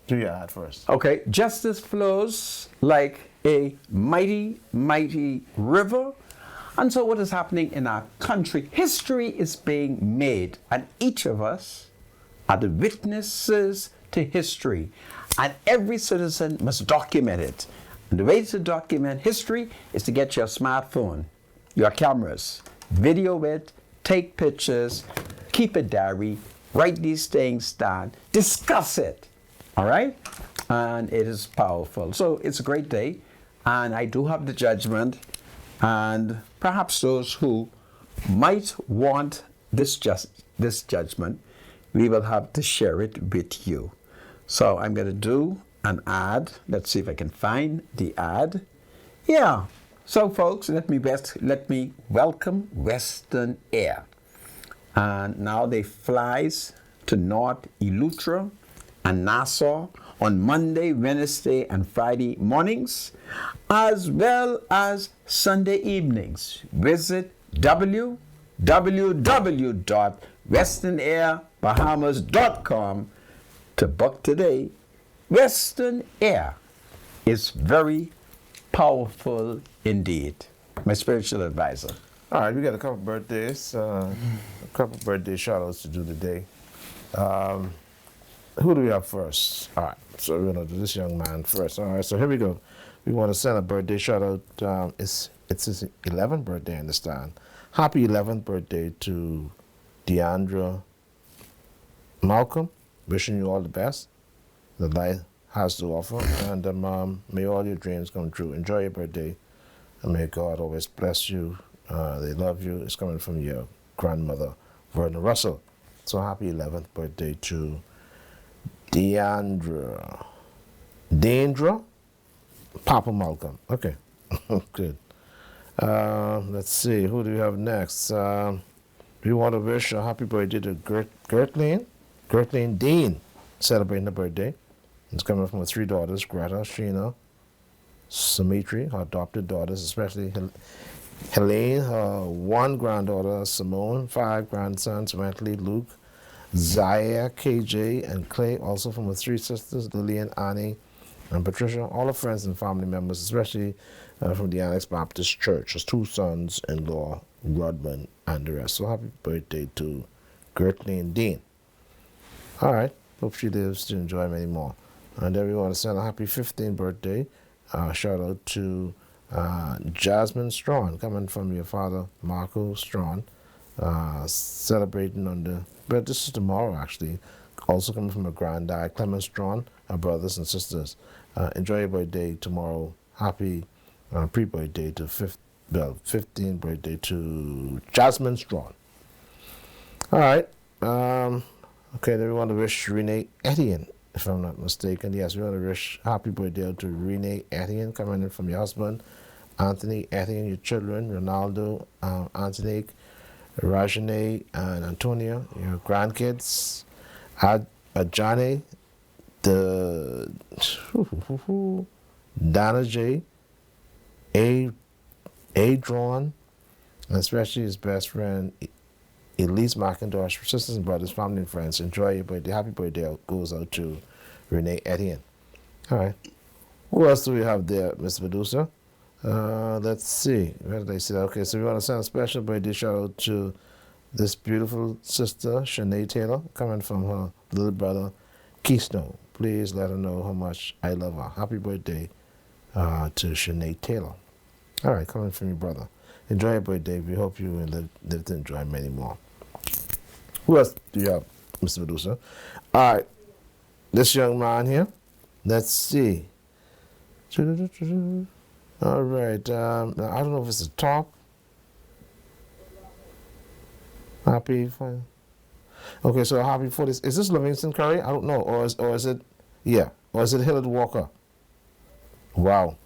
C: Do your ad first.
B: Okay. Justice flows like a mighty, mighty river. And so what is happening in our country? History is being made, and each of us are the witnesses to history. And every citizen must document it. And the way to document history is to get your smartphone, your cameras, video it, take pictures, keep a diary, write these things down, discuss it. All right? And it is powerful. So it's a great day. And I do have the judgment. And perhaps those who might want this judgment, we will have to share it with you. So I'm going to do an ad. Let's see if I can find the ad. Yeah. So folks, let me welcome Western Air. And now they flies to North Eleuthera and Nassau on Monday, Wednesday, and Friday mornings, as well as Sunday evenings. Visit www.westernAirBahamas.com to book today. Western Air is very powerful indeed. My spiritual advisor.
C: All right, we got a couple birthdays, a couple birthday shout-outs to do today. Who do we have first? All right, so we're going to do this young man first. All right, so here we go. We want to send a birthday shout-out. It's his 11th birthday, I understand. Happy 11th birthday to Deandra Malcolm. Wishing you all the best that life has to offer. And may all your dreams come true. Enjoy your birthday. And may God always bless you. They love you. It's coming from your grandmother, Verna Russell. So happy 11th birthday to Deandra. Papa Malcolm. Okay, good. Let's see, who do we have next? We want to wish a happy birthday to Gertline Dean, celebrating her birthday. It's coming from her 3 daughters, Greta, Sheena, Summitri, her adopted daughters, especially Helene, her 1 granddaughter, Simone, 5 grandsons, Bentley, Luke, Zaya, KJ, and Clay, also from her 3 sisters, Lillian, Annie, and Patricia, all her friends and family members, especially from the Annex Baptist Church, his 2 sons-in-law, Rodman, and the rest. So happy birthday to Gertline Dean. All right, hope she lives to enjoy many more. And then we want to send a happy 15th birthday shout out to Jasmine Strawn, coming from your father, Marco Strawn, celebrating on the, but this is tomorrow actually, also coming from a granddad, Clement Strawn, our brothers and sisters. Enjoy your birthday tomorrow. Happy pre-birthday to 15th birthday to Jasmine Strawn. All right. Okay, then we want to wish Renee Etienne, if I'm not mistaken. Yes, we want to wish happy birthday to Renee Etienne, coming in from your husband, Anthony Etienne, your children, Ronaldo, Anthony, Rajane, and Antonia, your grandkids, Ajane, Dana J, Adron, and especially his best friend, Elise McIntosh, sisters and brothers, family and friends. Enjoy your birthday. Happy birthday goes out to Renee Etienne. All right. Who else do we have there, Mr. Medusa? Let's see. Where did I see that? Okay, so we want to send a special birthday shout out to this beautiful sister, Shanae Taylor, coming from her little brother, Keystone. Please let her know how much I love her. Happy birthday to Shanae Taylor. All right, coming from your brother. Enjoy your birthday. We hope you will live to enjoy many more. Who else do you have, Mr. Medusa? All right, this young man here. Let's see. All right, I don't know if it's a top. Happy. Okay, so happy 40. Is this Livingston Curry? I don't know, or is it? Yeah, or is it Hillard Walker? Wow.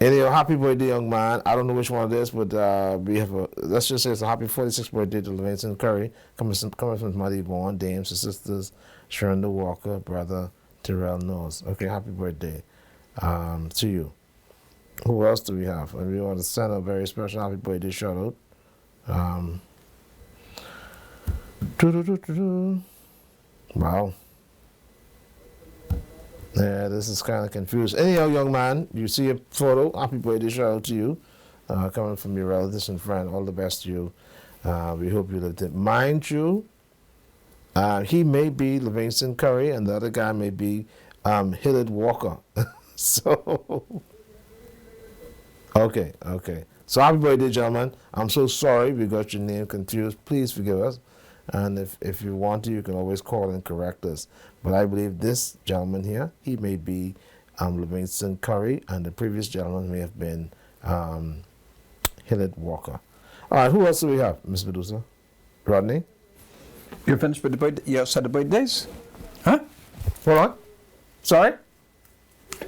C: Anyway, happy birthday, young man. I don't know which one it is, but we have a, let's just say it's a happy 46th birthday to Livingston Curry, coming from Muddy Vaughn, Dames, and sisters, Sharonda Walker, brother Terrell Knowles. Okay, happy birthday to you. Who else do we have? And we want to send a very special happy birthday shout out. Wow. Yeah, this is kind of confused. Anyhow, young man, you see a photo. Happy birthday shout out to you. Coming from your relatives and friends. All the best to you. We hope you lived it. Mind you, he may be Livingston Curry and the other guy may be Hillard Walker. So, okay. So happy birthday, gentlemen. I'm so sorry we got your name confused. Please forgive us. And if you want to, you can always call and correct us. But I believe this gentleman here, he may be Livingston Curry, and the previous gentleman may have been Hillard Walker. All right, who else do we have, Ms. Medusa? Rodney?
B: You finished with the birthday? You said the birthdays?
C: Huh? Hold on. Sorry?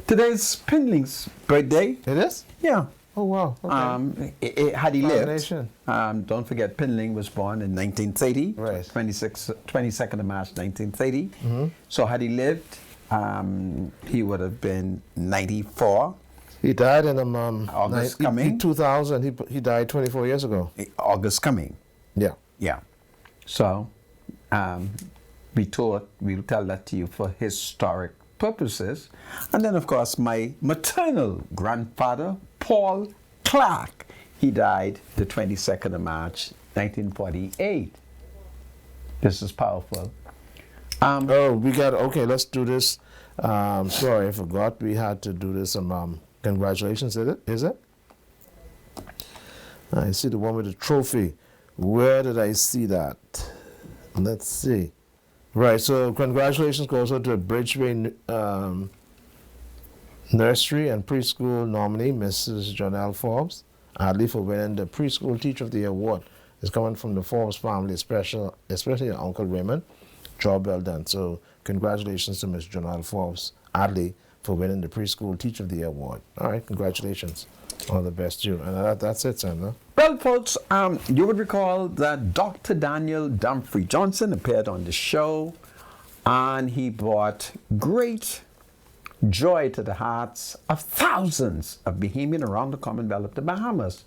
B: Today's Pinling's birthday.
C: It is?
B: Yeah.
C: Oh, wow. Okay.
B: Had he lived,
C: Combination.
B: don't forget Pinling was born in 1930,
C: Right.
B: 22nd of March 1930.
C: Mm-hmm.
B: So had he lived, he would have been 94.
C: He died in
B: August coming.
C: 2000. He died 24 years ago.
B: August coming.
C: Yeah.
B: Yeah. So we thought we'll tell that to you for historic purposes. And then, of course, my maternal grandfather, Paul Clark, he died the 22nd of March, 1948. This is powerful.
C: Okay, let's do this. Sorry, I forgot we had to do this. Congratulations, is it? I see the one with the trophy. Where did I see that? Let's see. Right, so congratulations goes out to Bridgeway Nursery and Preschool nominee, Mrs. Jonelle Forbes, for winning the Preschool Teacher of the Year Award. It's coming from the Forbes family, especially Uncle Raymond. Job well done. So congratulations to Miss Jonelle Forbes Adley for winning the Preschool Teacher of the Year award. All right, congratulations. All the best to you. And that's it, Sandra.
B: Well, folks, you would recall that Dr. Daniel Dumfrey Johnson appeared on the show, and he brought great joy to the hearts of thousands of Bahamians around the Commonwealth of the Bahamas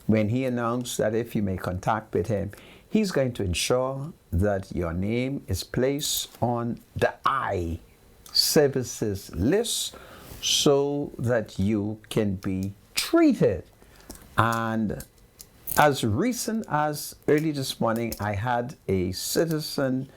B: when he announced that if you make contact with him, he's going to ensure that your name is placed on the I services list so that you can be treated. And as recent as early this morning, I had a citizen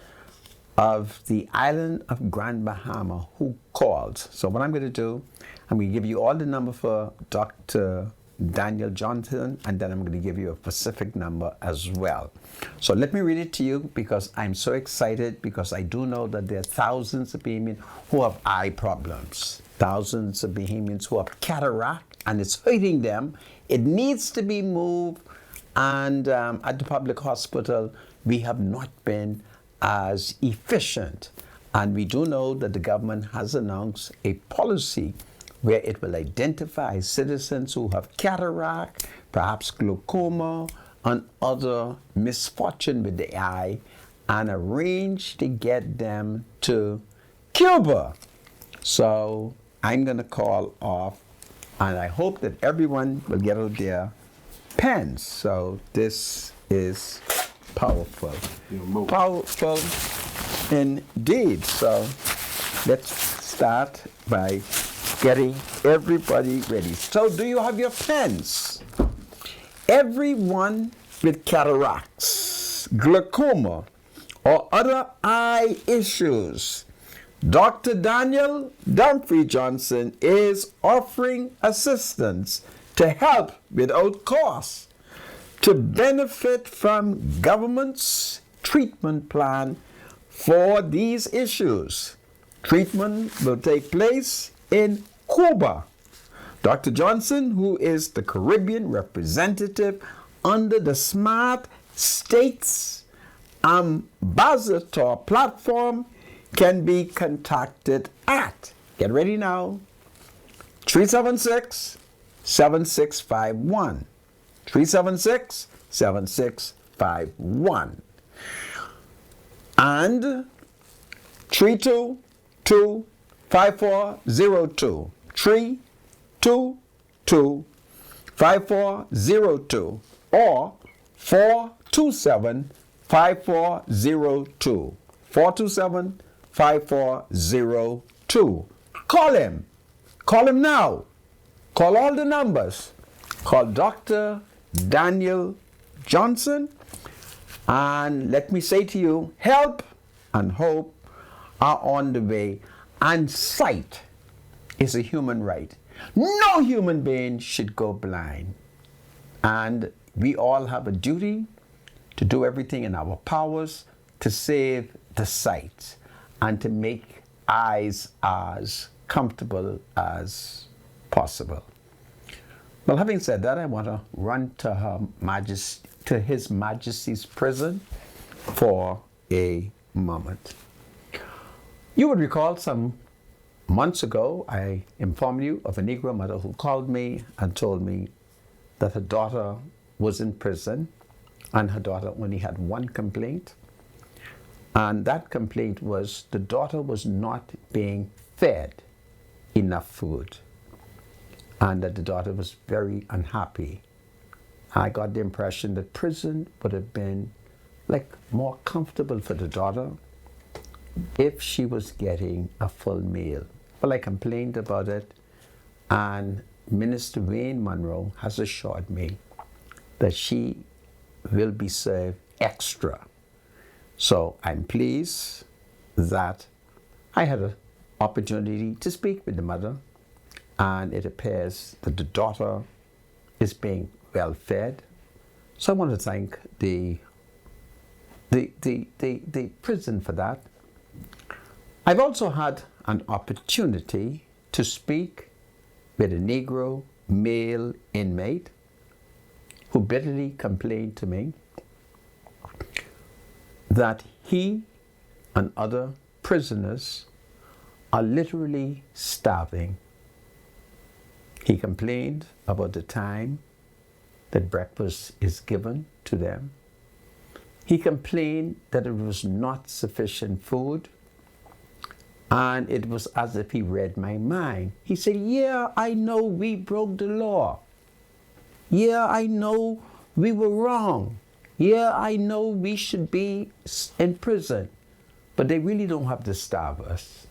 B: of the island of Grand Bahama who called. So what I'm going to do, I'm going to give you all the number for Dr. Daniel Johnson, and then I'm going to give you a specific number as well. So let me read it to you because I'm so excited, because I do know that there are thousands of Bahamians who have eye problems, thousands of Bahamians who have cataract, and it's hurting them. It needs to be moved, and at the public hospital, we have not been as efficient. And we do know that the government has announced a policy where it will identify citizens who have cataract, perhaps glaucoma, and other misfortune with the eye, and arrange to get them to Cuba. So I'm going to call off, and I hope that everyone will get out their pens. So this is powerful. Powerful indeed. So let's start by getting everybody ready. So do you have your pens? Everyone with cataracts, glaucoma, or other eye issues, Dr. Daniel Dumfrey Johnson is offering assistance to help without cost to benefit from government's treatment plan for these issues. Treatment will take place in Cuba. Dr. Johnson, who is the Caribbean representative under the Smart States Ambassador platform, can be contacted at, get ready now, 376-7651. 376-7651. And 322-5402. 322-5402 or 427-5402. 427-5402. Call him. Call him now. Call all the numbers. Call Dr. Daniel Johnson. And let me say to you, help and hope are on the way. And sight is a human right. No human being should go blind. And we all have a duty to do everything in our powers to save the sight and to make eyes as comfortable as possible. Well, having said that, I want to run to His Majesty's prison for a moment. You would recall some months ago, I informed you of a Negro mother who called me and told me that her daughter was in prison, and her daughter only had one complaint. And that complaint was the daughter was not being fed enough food, and that the daughter was very unhappy. I got the impression that prison would have been more comfortable for the daughter if she was getting a full meal. Well, I complained about it, and Minister Wayne Monroe has assured me that she will be served extra. So I'm pleased that I had an opportunity to speak with the mother, and it appears that the daughter is being well fed. So I want to thank the prison for that. I've also had an opportunity to speak with a Negro male inmate who bitterly complained to me that he and other prisoners are literally starving. He complained about the time that breakfast is given to them. He complained that it was not sufficient food, and it was as if he read my mind. He said, yeah, I know we broke the law. Yeah, I know we were wrong. Yeah, I know we should be in prison, but they really don't have to starve us.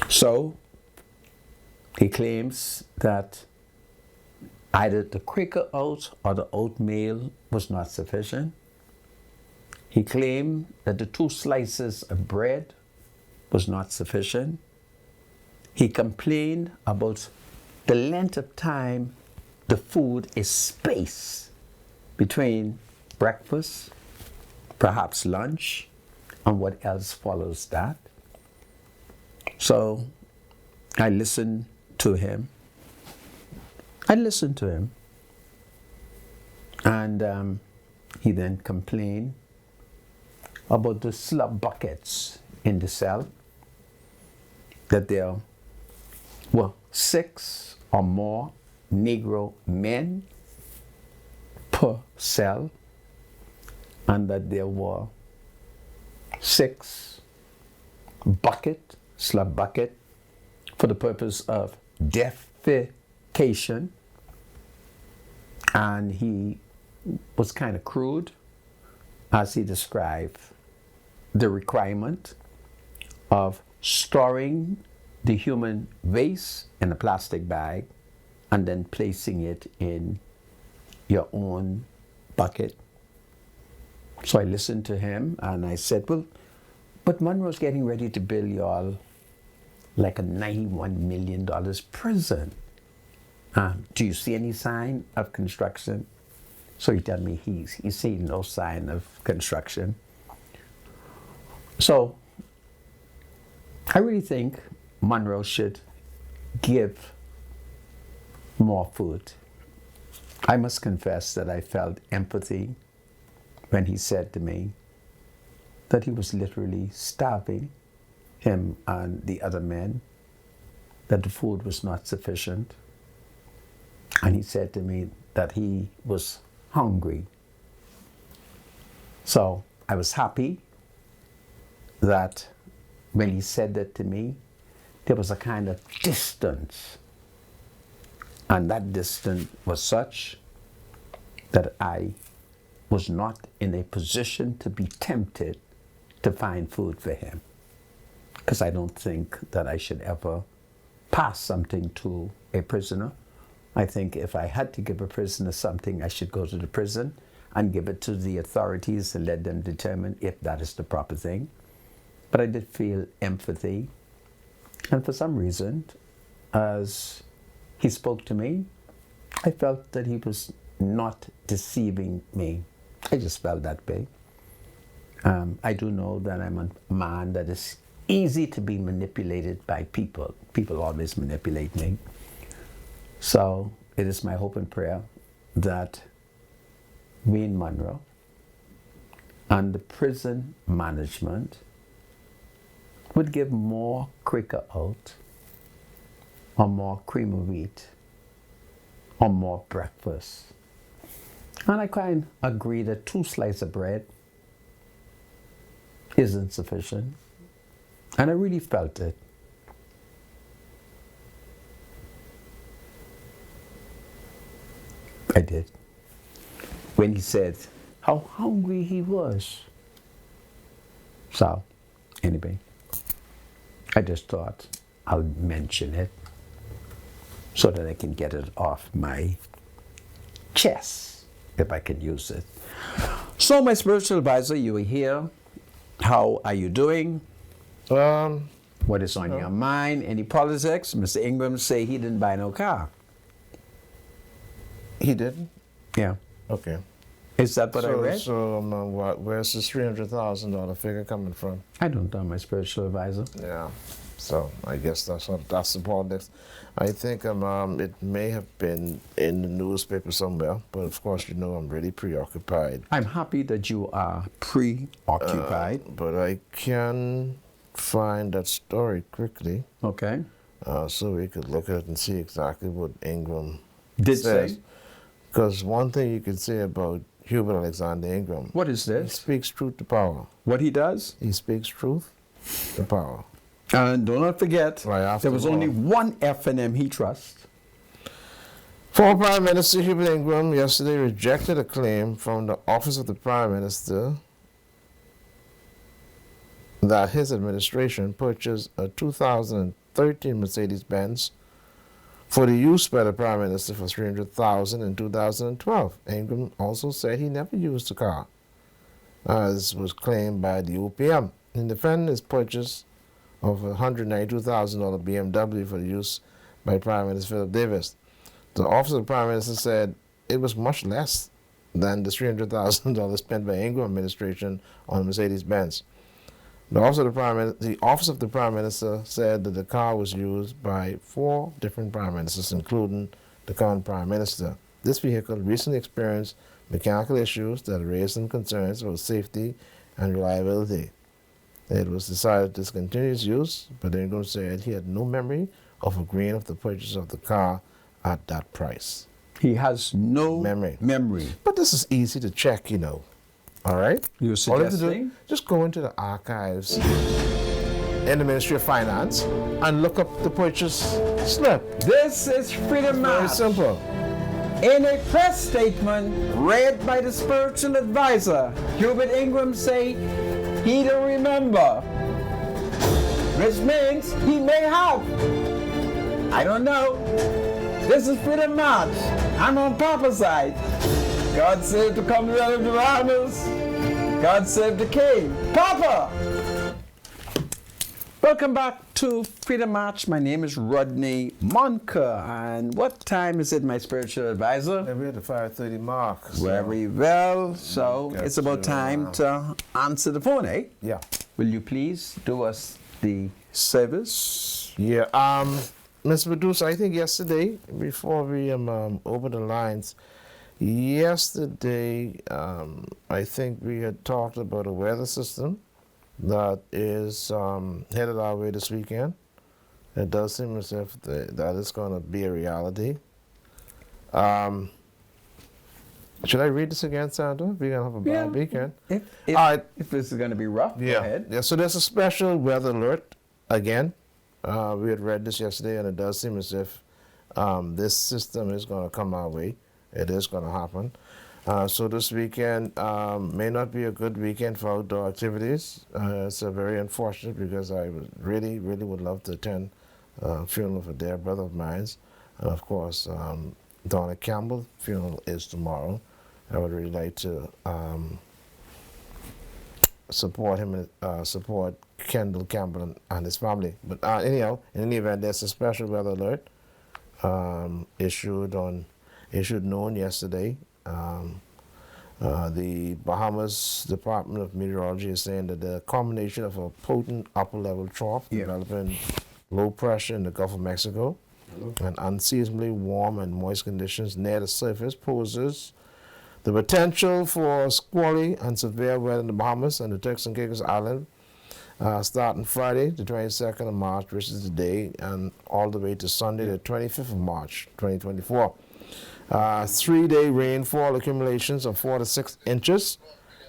B: So he claims that either the Quaker oat or the oatmeal was not sufficient. He claimed that the 2 slices of bread was not sufficient. He complained about the length of time the food is spaced between breakfast, perhaps lunch, and what else follows that. So I listened to him. And he then complained about the slop buckets in the cell, that there were 6 or more Negro men per cell, and that there were 6 slop bucket for the purpose of defecation. And he was kind of crude as he described the requirement of storing the human waste in a plastic bag and then placing it in your own bucket. So I listened to him and I said, well, but Monroe's getting ready to build y'all like a $91 million prison. Do you see any sign of construction? So he told me he's seen no sign of construction. So I really think Monroe should give more food. I must confess that I felt empathy when he said to me that he was literally starving, him and the other men, that the food was not sufficient. And he said to me that he was hungry. So I was happy that when he said that to me, there was a kind of distance. And that distance was such that I was not in a position to be tempted to find food for him. Because I don't think that I should ever pass something to a prisoner. I think if I had to give a prisoner something, I should go to the prison and give it to the authorities and let them determine if that is the proper thing. But I did feel empathy. And for some reason, as he spoke to me, I felt that he was not deceiving me. I just felt that way. I do know that I'm a man that is easy to be manipulated by people. People always manipulate me. So it is my hope and prayer that we in Monroe and the prison management would give more Quaker oat or more cream of wheat or more breakfast. And I kind of agree that 2 slices of bread isn't sufficient. And I really felt it. I did. When he said how hungry he was. So, anyway, I just thought I'll mention it so that I can get it off my chest, if I can use it. So, my spiritual advisor, you are here. How are you doing? What is on your mind? Any politics? Mr. Ingram say he didn't buy no car.
C: He didn't?
B: Yeah.
C: Okay.
B: Is that what I read?
C: So where's this $300,000 figure coming from?
B: I don't know, my spiritual advisor.
C: Yeah. So I guess that's the politics. I think it may have been in the newspaper somewhere, but of course, you know, I'm really preoccupied.
B: I'm happy that you are preoccupied.
C: But I can find that story quickly,
B: Okay.
C: so we could look at it and see exactly what Ingram
B: Did
C: says.
B: say.
C: Because one thing you could say about Hubert Alexander Ingram,
B: What is
C: he
B: this?
C: speaks truth to power.
B: What he does?
C: He speaks truth to power.
B: And do not forget,
C: Right after
B: there was
C: all.
B: only one F and M he trusts.
C: Former Prime Minister Hubert Ingram yesterday rejected a claim from the Office of the Prime Minister that his administration purchased a 2013 Mercedes-Benz for the use by the Prime Minister for $300,000 in 2012. Ingram also said he never used the car, as was claimed by the OPM. In defending his purchase of a $192,000 BMW for the use by Prime Minister Philip Davis, the Office of the Prime Minister said it was much less than the $300,000 spent by Ingram administration on Mercedes-Benz. The Office of the Prime Minister said that the car was used by 4 different Prime Ministers, including the current Prime Minister. This vehicle recently experienced mechanical issues that raised some concerns about safety and reliability. It was decided to discontinue its use, but Ingram said he had no memory of agreeing with the purchase of the car at that price.
B: He has no memory.
C: But this is easy to check, you know. All right?
B: You're
C: All you have to
B: suggesting?
C: do, just go into the archives in the Ministry of Finance and look up the purchase slip.
B: This is Freedom
C: Very
B: March.
C: simple.
B: In a press statement read by the spiritual advisor, Hubert Ingram say he don't remember, which means he may have. I don't know. This is Freedom March. I'm on Papa's side. God save the Commonwealth of the Bahamas. God save the King. Papa! Welcome back to Freedom March. My name is Rodney Monker. And what time is it, my spiritual advisor?
C: We're at the 5:30 mark. so-
B: Very well. So
C: Got
B: it's about
C: to,
B: time to answer the phone, eh?
C: Yeah.
B: Will you please do us the service?
C: Yeah. Mr. Producer, I think yesterday, before we open the lines, yesterday, I think we had talked about a weather system that is headed our way this weekend. It does seem as if that is going to be a reality. Should I read this again, Sandra? We're going to have a bad weekend.
B: If
C: All right.
B: if this is going to be rough, go ahead.
C: Yeah, so there's a special weather alert again. We had read this yesterday, and it does seem as if this system is going to come our way. It is going to happen. So this weekend may not be a good weekend for outdoor activities. It's very unfortunate because I really would love to attend a funeral of a dear brother of mine. And of course, Donna Campbell's funeral is tomorrow. I would really like to support him and support Kendall Campbell and his family. But anyhow, in any event, there's a special weather alert issued noon yesterday. The Bahamas Department of Meteorology is saying that the combination of a potent upper level trough developing low pressure in the Gulf of Mexico and unseasonably warm and moist conditions near the surface poses the potential for squally and severe weather in the Bahamas and the Turks and Caicos Islands starting Friday, the 22nd of March, which is today, and all the way to Sunday, the 25th of March, 2024. 3-day rainfall accumulations of 4 to 6 inches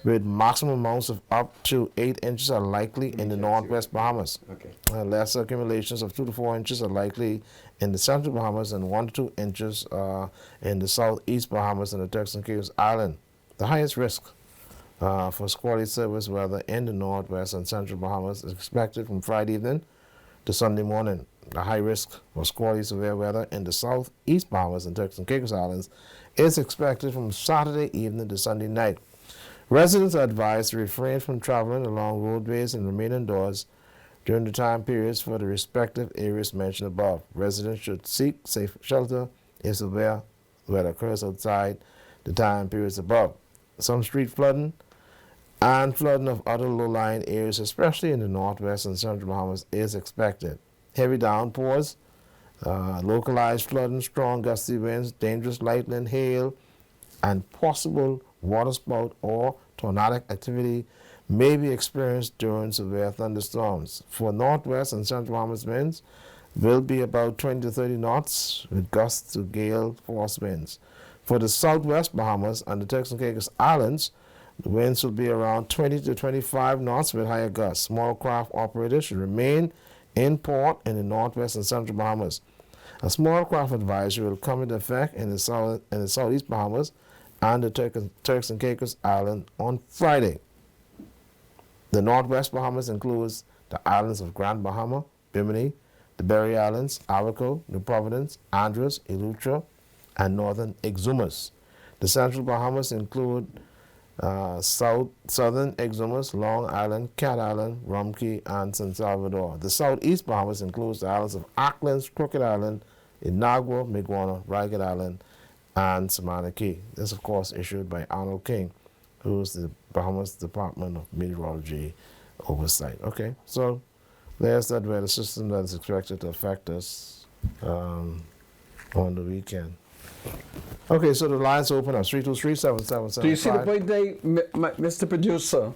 C: with maximum amounts of up to 8 inches are likely in the northwest Bahamas.
B: Okay.
C: Lesser accumulations of 2 to 4 inches are likely in the central Bahamas and 1 to 2 inches in the southeast Bahamas and the Turks and Caicos Island. The highest risk for squally service weather in the northwest and central Bahamas is expected from Friday evening to Sunday morning. The high risk for squally severe weather in the southeast Bahamas and Turks and Caicos Islands is expected from Saturday evening to Sunday night. Residents are advised to refrain from traveling along roadways and remain indoors during the time periods for the respective areas mentioned above. Residents should seek safe shelter if severe weather occurs outside the time periods above. Some street flooding and flooding of other low-lying areas, especially in the northwest and central Bahamas, is expected. Heavy downpours, localized flooding, strong gusty winds, dangerous lightning, hail, and possible waterspout or tornadic activity may be experienced during severe thunderstorms. For northwest and central Bahamas, winds will be about 20 to 30 knots with gusts to gale force winds. For the southwest Bahamas and the Turks and Caicos Islands, the winds will be around 20 to 25 knots with higher gusts. Small craft operators should remain in port in the northwest and central Bahamas. A small craft advisory will come into effect in the southeast Bahamas and the Turks and Caicos Island on Friday. The northwest Bahamas includes the islands of Grand Bahama, Bimini, the Berry Islands, Abaco, New Providence, Andros, Eleuthera, and northern Exumas. The central Bahamas include southern Exumas, Long Island, Cat Island, Rumkey, and San Salvador. The southeast Bahamas includes the islands of Auckland, Crooked Island, Inagua, Miguana, Ragged Island, and Samana Key. This, of course, issued by Arnold King, who is the Bahamas Department of Meteorology Oversight. Okay, so there's that weather system that is expected to affect us on the weekend. Okay, so the lines open up 323-7775.
B: Do you see the birthday, Mr. Producer?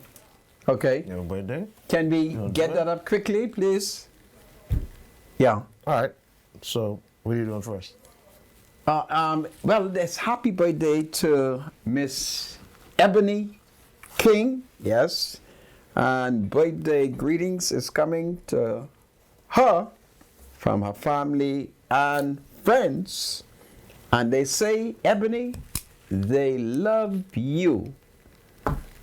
B: Okay.
C: Your birthday?
B: Can we get that up quickly, please? Yeah.
C: All right. So what are you doing first?
B: Well, there's happy birthday to Miss Ebony King, yes. And birthday greetings is coming to her from her family and friends. And they say, Ebony, they love you.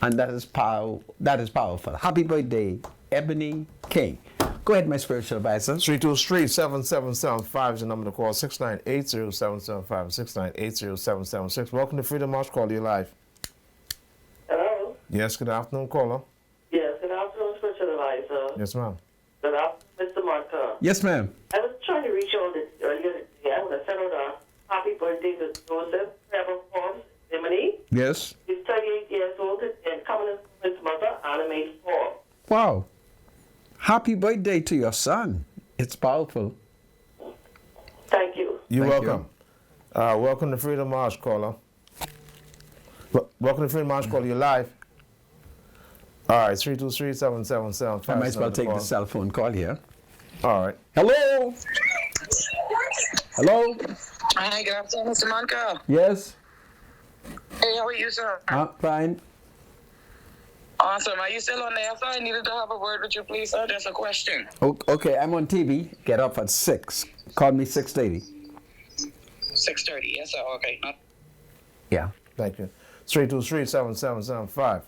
B: And that is powerful. Happy birthday, Ebony King. Go ahead, my spiritual advisor.
C: 323-7775 is the number to call. 698-0775, 698-0776. Welcome to Freedom March. Call you live.
D: Hello?
C: Yes, good afternoon, caller.
D: Yes, good afternoon, spiritual advisor.
C: Yes, ma'am.
D: Good afternoon, Mr. Marker.
B: Yes, ma'am.
D: I was trying to reach you earlier today. I would have sent out a happy birthday to Joseph Trevor Forbes, Bimini.
B: Yes.
D: He's 38 years old and coming in from his mother, Anna Mae Forbes.
B: Wow. Happy birthday to your son. It's powerful.
D: Thank you.
C: You're
B: Thank
C: welcome. Welcome to Freedom March, caller. Welcome to Freedom March, caller. You're live. All right, 323-7775.
B: I might as well take the cell phone call here.
C: All right.
B: Hello? Hello?
E: Hi, good afternoon, Mr. Monica.
B: Yes?
E: Hey, how are you, sir?
B: Fine.
E: Awesome. Are you still on there? So I needed to have a word with you, please, sir. Just a question.
B: Okay, I'm on TV. Get up at 6. Call me 6:30.
E: 6:30. Yes, sir. Okay.
B: Yeah.
C: Thank you. 323-7775.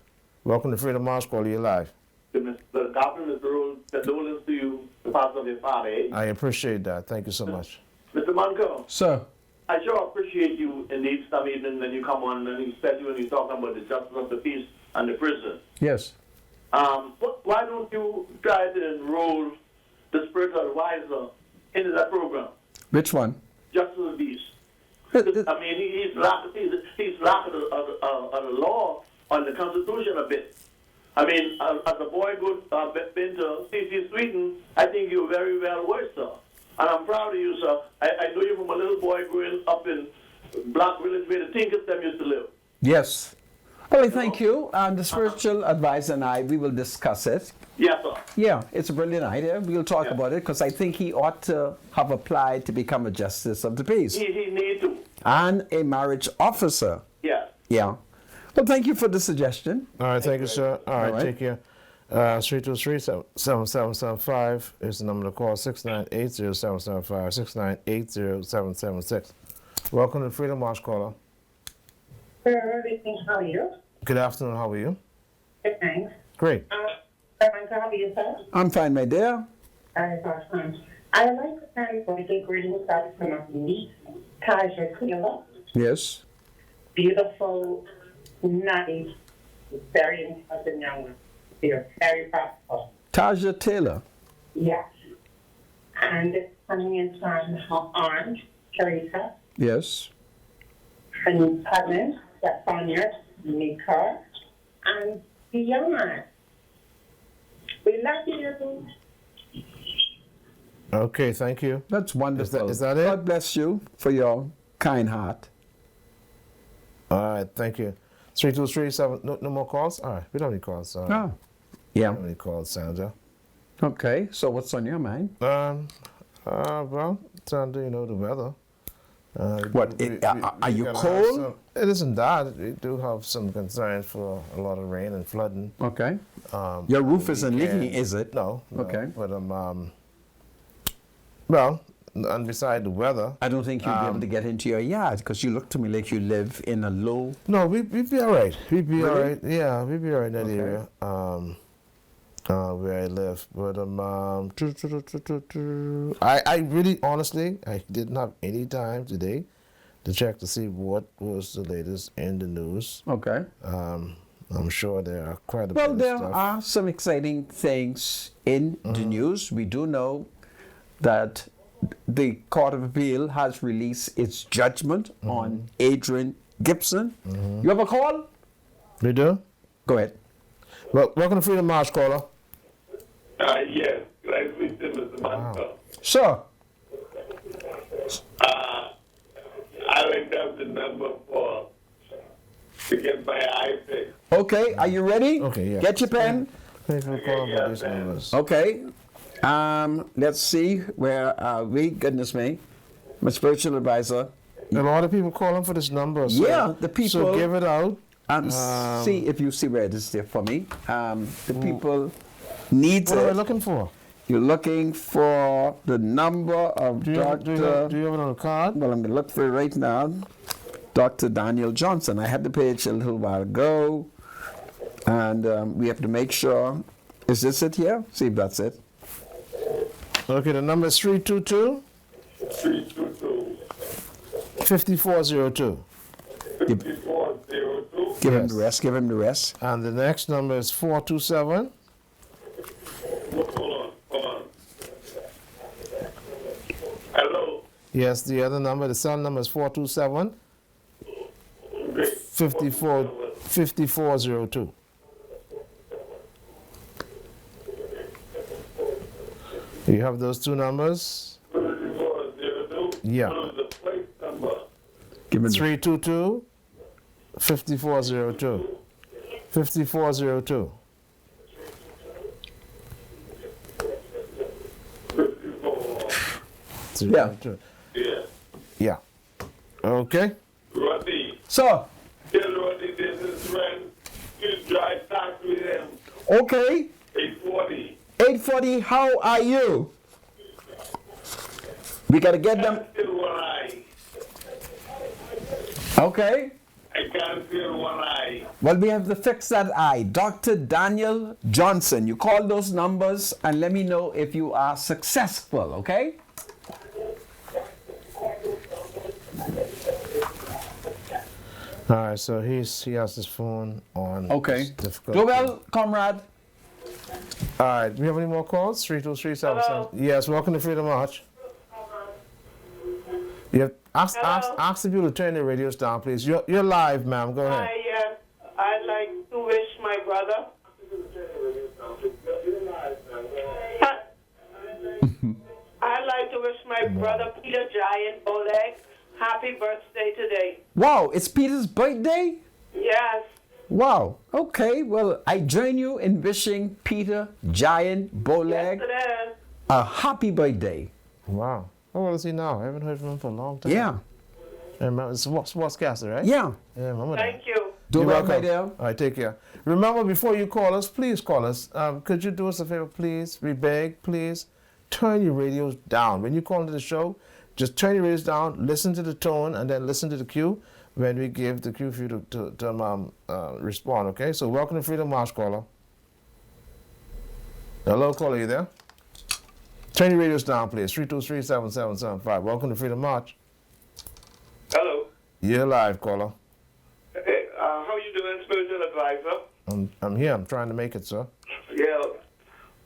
C: Welcome to Freedom March, caller. You're live.
F: The government is the rule, condolence to you, the passing of your father, eh?
C: I appreciate that. Thank you so much.
F: Mr. Monaco,
B: Sir.
F: I sure appreciate you indeed some evening when you come on and especially when you talk about the justice of the peace and the prison.
B: Yes.
F: Why don't you try to enroll the spiritual advisor into that program?
B: Which one?
F: Justice of the peace. I mean, he's lack of the law on the Constitution a bit. I mean, as a boy been to C.C. Sweden, I think you're very well versed, sir. And I'm proud of you, sir. I know you from a little boy growing up in Black Village where the Tinkers them used to live.
B: Yes. Well, thank you. And the spiritual advisor and I, we will discuss it.
F: Yes, sir.
B: Yeah, it's a brilliant idea. We'll talk about it because I think he ought to have applied to become a justice of the peace.
F: He needs to.
B: And a marriage officer.
F: Yes.
B: Yeah. Well, thank you for the suggestion.
C: All right, thank you, sir. All right,
B: right.
C: take care. 323-7775 is the number to call. 698-0775, 698-0776. Welcome to Freedom March, caller.
G: Everything, how are you?
C: Good afternoon, how are you?
G: Good, thanks.
C: Great.
G: How are you, sir?
B: I'm fine, my dear.
G: That's awesome. I would like to thank for the greetings out from a neat Taja Taylor.
B: Yes.
G: Beautiful, nice, very intelligent young woman. They're very practical.
B: Taja Taylor.
G: Yes. And it's coming in from her aunt, Teresa,
B: Yes.
G: and partner, that's on your Nika, and beyond. We love you.
C: Okay, thank you.
B: That's wonderful.
C: Is that it?
B: God bless you for your kind heart.
C: All right, thank you. 3237. No more calls? All right, we don't have any calls. We
B: Oh, yeah.
C: don't have any calls, Sandra.
B: Okay, so what's on your mind?
C: Well, Sandra, you know the weather.
B: Are you
C: gotta have
B: cold?
C: it isn't that. We do have some concerns for a lot of rain and flooding.
B: Okay. Your roof isn't
C: weekend.
B: leaking, is it?
C: No.
B: Okay.
C: But well, and beside the weather.
B: I don't think you'll be able to get into your yard because you look to me like you live in a low.
C: No, we'd be all right. We'd be all
B: Really?
C: right. Yeah, we'd be all right in that
B: Okay.
C: area. Where I live, but I really honestly I didn't have any time today to check to see what was the latest in the news.
B: Okay.
C: I'm sure there are quite a
B: Well,
C: bit
B: there
C: of stuff.
B: are some exciting things in the news. We do know that the Court of Appeal has released its judgment on Adrian Gibson. You have a call?
C: We do?
B: Go ahead.
C: Well, welcome to Freedom March, caller.
F: Yes, glad we did, Mr. Monta.
B: Sure.
F: I like to have the number to get my eye fixed.
B: Okay, are you ready?
C: Okay, yeah.
B: Get your pen.
C: Thanks for calling for these numbers.
B: Okay. Let's see. Where are we? Goodness me. My spiritual advisor.
C: A lot of people calling for this number. So,
B: Yeah, the people-
C: So give it out.
B: And see if you see where it is there for me. The people need
C: What are we
B: it.
C: looking for?
B: You're looking for the number of
C: Do you
B: Dr.
C: have it on a card?
B: Well, I'm going to look for it right now. Dr. Daniel Johnson. I had the page a little while ago. And we have to make sure. Is this it here? See if that's it.
C: Okay, the number is 322 5402.
F: 5402.
B: Give him
C: Yes.
B: the rest. Give him the rest.
C: And the next number is 427.
F: Hold on. Hello.
C: Yes, the other number, the cell number is 427 5402. You have those two numbers?
F: 5402.
C: Yeah.
F: What is the plate number?
B: Give him the
C: 322 5402. 5402.
F: 54.
B: Yeah.
F: Yeah.
C: Yeah. Okay.
F: Rodney.
B: So,
F: Tell Rodney this is when you drive tax with him.
B: okay.
F: 840.
B: 840, how are you? We got to get them.
F: Still one eye.
B: Okay.
F: I can't feel one eye.
B: Well, we have to fix that eye. Dr. Daniel Johnson. You call those numbers and let me know if you are successful, okay?
C: All right, so he has his phone on.
B: Okay.
C: It's difficult.
B: Go well, comrade.
C: All right, do we have any more calls? 32377. Yes, welcome to Freedom March. Yeah, ask the people to turn their radios down, please. You're live, ma'am. Go ahead.
D: I'd like to wish my brother. I'd like to wish my brother Peter Giant Oleg happy birthday today.
B: Wow, it's Peter's birthday?
D: Yes.
B: Wow. Okay, well, I join you in wishing Peter Giant Boleg
D: Yes, it is.
B: a happy birthday.
C: Wow. How old is he now? I haven't heard from him for a long time.
B: Yeah.
C: I remember, it's sportscaster, right?
B: Yeah.
C: Yeah, I remember that.
D: Thank you.
B: Do
C: You're
B: well, my
C: welcome.
B: dear.
C: All right, take care. Remember, before you call us, please call us. Could you do us a favor, please? We beg, please. Turn your radios down. When you call into the show, just turn your radios down, listen to the tone, and then listen to the cue when we give the cue for you to respond, okay? So welcome to Freedom March, caller. Hello, caller, you there? Turn your radios down, please. 323-7775. Welcome to Freedom March.
F: Hello.
C: You're live, caller.
F: Hey, how you doing, spiritual advisor?
C: I'm here. I'm trying to make it, sir.
F: Yeah.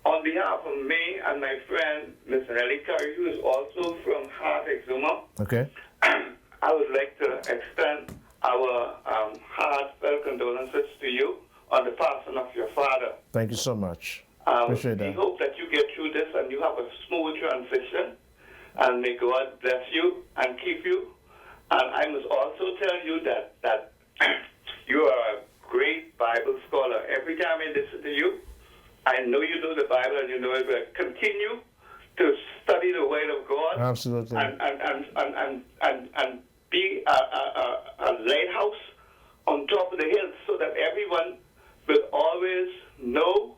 F: On behalf of me and my friend, Mr. Nelly Curry, who is also from Heart Exuma,
C: Okay.
F: I would like to extend our heartfelt condolences to you on the passing of your father.
C: Thank you so much. Appreciate
F: We
C: that.
F: hope that you get through this and you have a smooth transition. And may God bless you and keep you. And I must also tell you that you are a great Bible scholar. Every time I listen to you, I know you know the Bible and you know it, but continue to study the Word of God.
C: Absolutely.
F: And be a lighthouse on top of the hill so that everyone will always know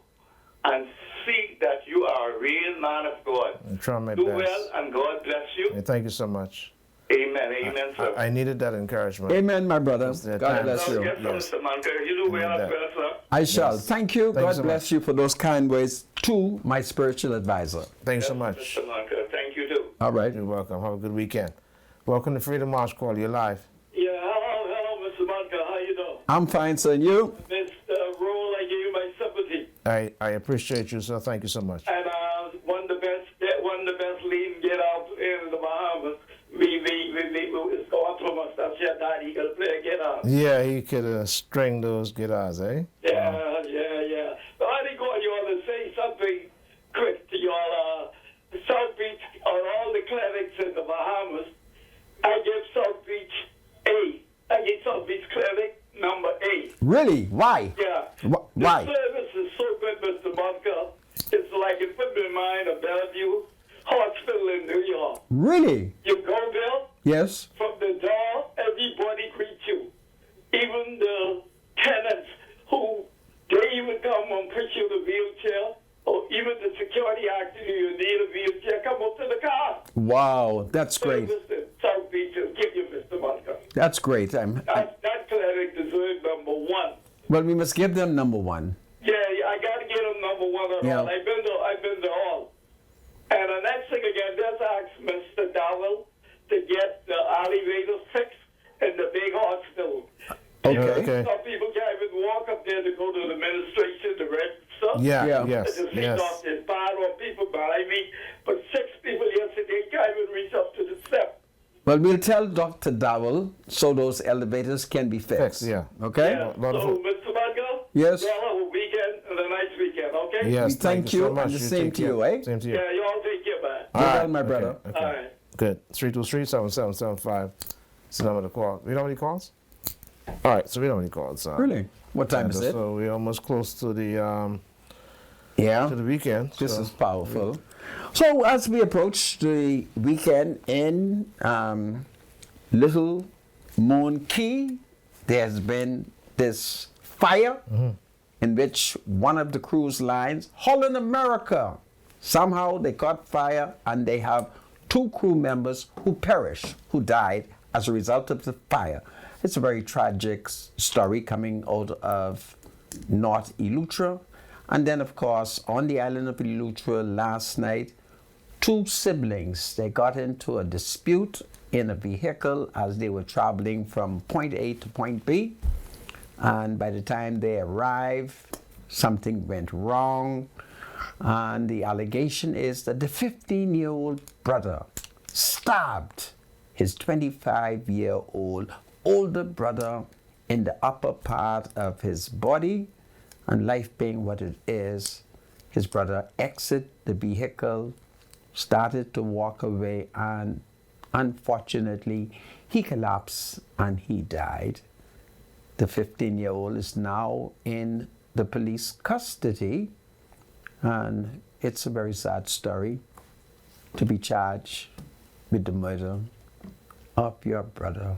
F: and see that you are a real man of God.
C: I'm trying my
F: Do
C: best.
F: well and God bless you.
C: Yeah, thank you so much.
F: Amen, amen, sir.
C: I needed that encouragement.
B: Amen, my brother.
C: their
B: God
C: time.
B: bless you.
F: Yes,
C: Yes.
F: Mr. Manker. You do well as
C: that.
F: well, sir.
B: I shall.
C: Yes.
B: Thank you.
C: Thank you
B: God
C: so
B: bless
C: much.
B: you for those kind words to my spiritual advisor.
C: Thank you so
F: Yes,
C: much.
F: Mr. Manker. Thank you, too.
B: All right.
C: You're welcome. Have a good weekend. Welcome to Freedom March Call. You're live.
F: Yeah, hello, Mr. Manker. How you doing?
B: I'm fine, sir. And you?
F: Mr. Roll, I give you my sympathy.
C: I appreciate you, sir. Thank you so much.
F: And one of the best leading get out in the Bahamas. It's going from us. That's your daddy. He can play a guitar.
C: Yeah, he could string those guitars, eh?
F: Yeah. But I think I you all to say something quick to y'all. South Beach, on all the clinics in the Bahamas, I give South Beach A. I give South Beach Clinic number A.
B: Really? Why?
F: Yeah.
B: Why?
F: The service is so good, Mr. Bunker. It's like it put me in mind of Bellevue Hospital in New York.
B: Really?
F: You go there,
B: Yes.
F: from the door, everybody greets you. Even the tenants who, they even come and push you in a wheelchair, or even the security asking you need a wheelchair, come up to the car.
B: Wow, that's great.
F: Service in South Beach will give you, Mr. Bunker.
B: That's great.
F: That clinic deserves number one.
B: Well, we must give them number one.
F: Yeah, I got to get them number one at
B: Yeah.
F: all. I've been to all. And the next thing again, just ask Mr. Dowell to get the elevator fixed in the big hospital.
B: Okay.
F: Some people can't even walk up there to go to the administration, the register.
C: Yeah,
B: Yeah.
C: yes,
F: To see
C: yes.
F: doctors, 5 or people behind me. But 6 people yesterday can't even reach up to the step.
B: Well, we'll tell Dr. Dowell so those elevators can be fixed.
C: Fixed, yeah.
B: Okay?
F: Yeah.
C: lot of
F: So,
C: hope.
F: Mr. Bunker,
B: Yes.
F: y'all have a weekend and a nice weekend, okay?
C: Yes,
B: Thank you,
C: so much.
B: and the same
C: take
B: to you,
C: care.
B: eh?
C: Same to you.
F: Yeah, y'all take care, man.
B: All
C: All
B: right, my brother.
C: Okay.
F: All right.
C: Good. 323-7775. It's the number to call. We don't have any calls? All right, so we don't have any calls.
B: Really? What time is it?
C: So we're almost close to the
B: Yeah.
C: weekend.
B: This
C: so.
B: is powerful. So as we approach the weekend in Little Moon Key, there's been this fire in which one of the cruise lines, Holland America, somehow they caught fire and they have 2 crew members who perished, who died as a result of the fire. It's a very tragic story coming out of North Eleuthera. And then, of course, on the island of Eleuthera last night, 2 siblings, they got into a dispute in a vehicle as they were traveling from point A to point B. And by the time they arrived, something went wrong. And the allegation is that the 15-year-old brother stabbed his 25-year-old older brother in the upper part of his body. And life being what it is, his brother exited the vehicle, started to walk away, and unfortunately, he collapsed and he died. The 15-year-old is now in the police custody, and it's a very sad story to be charged with the murder of your brother.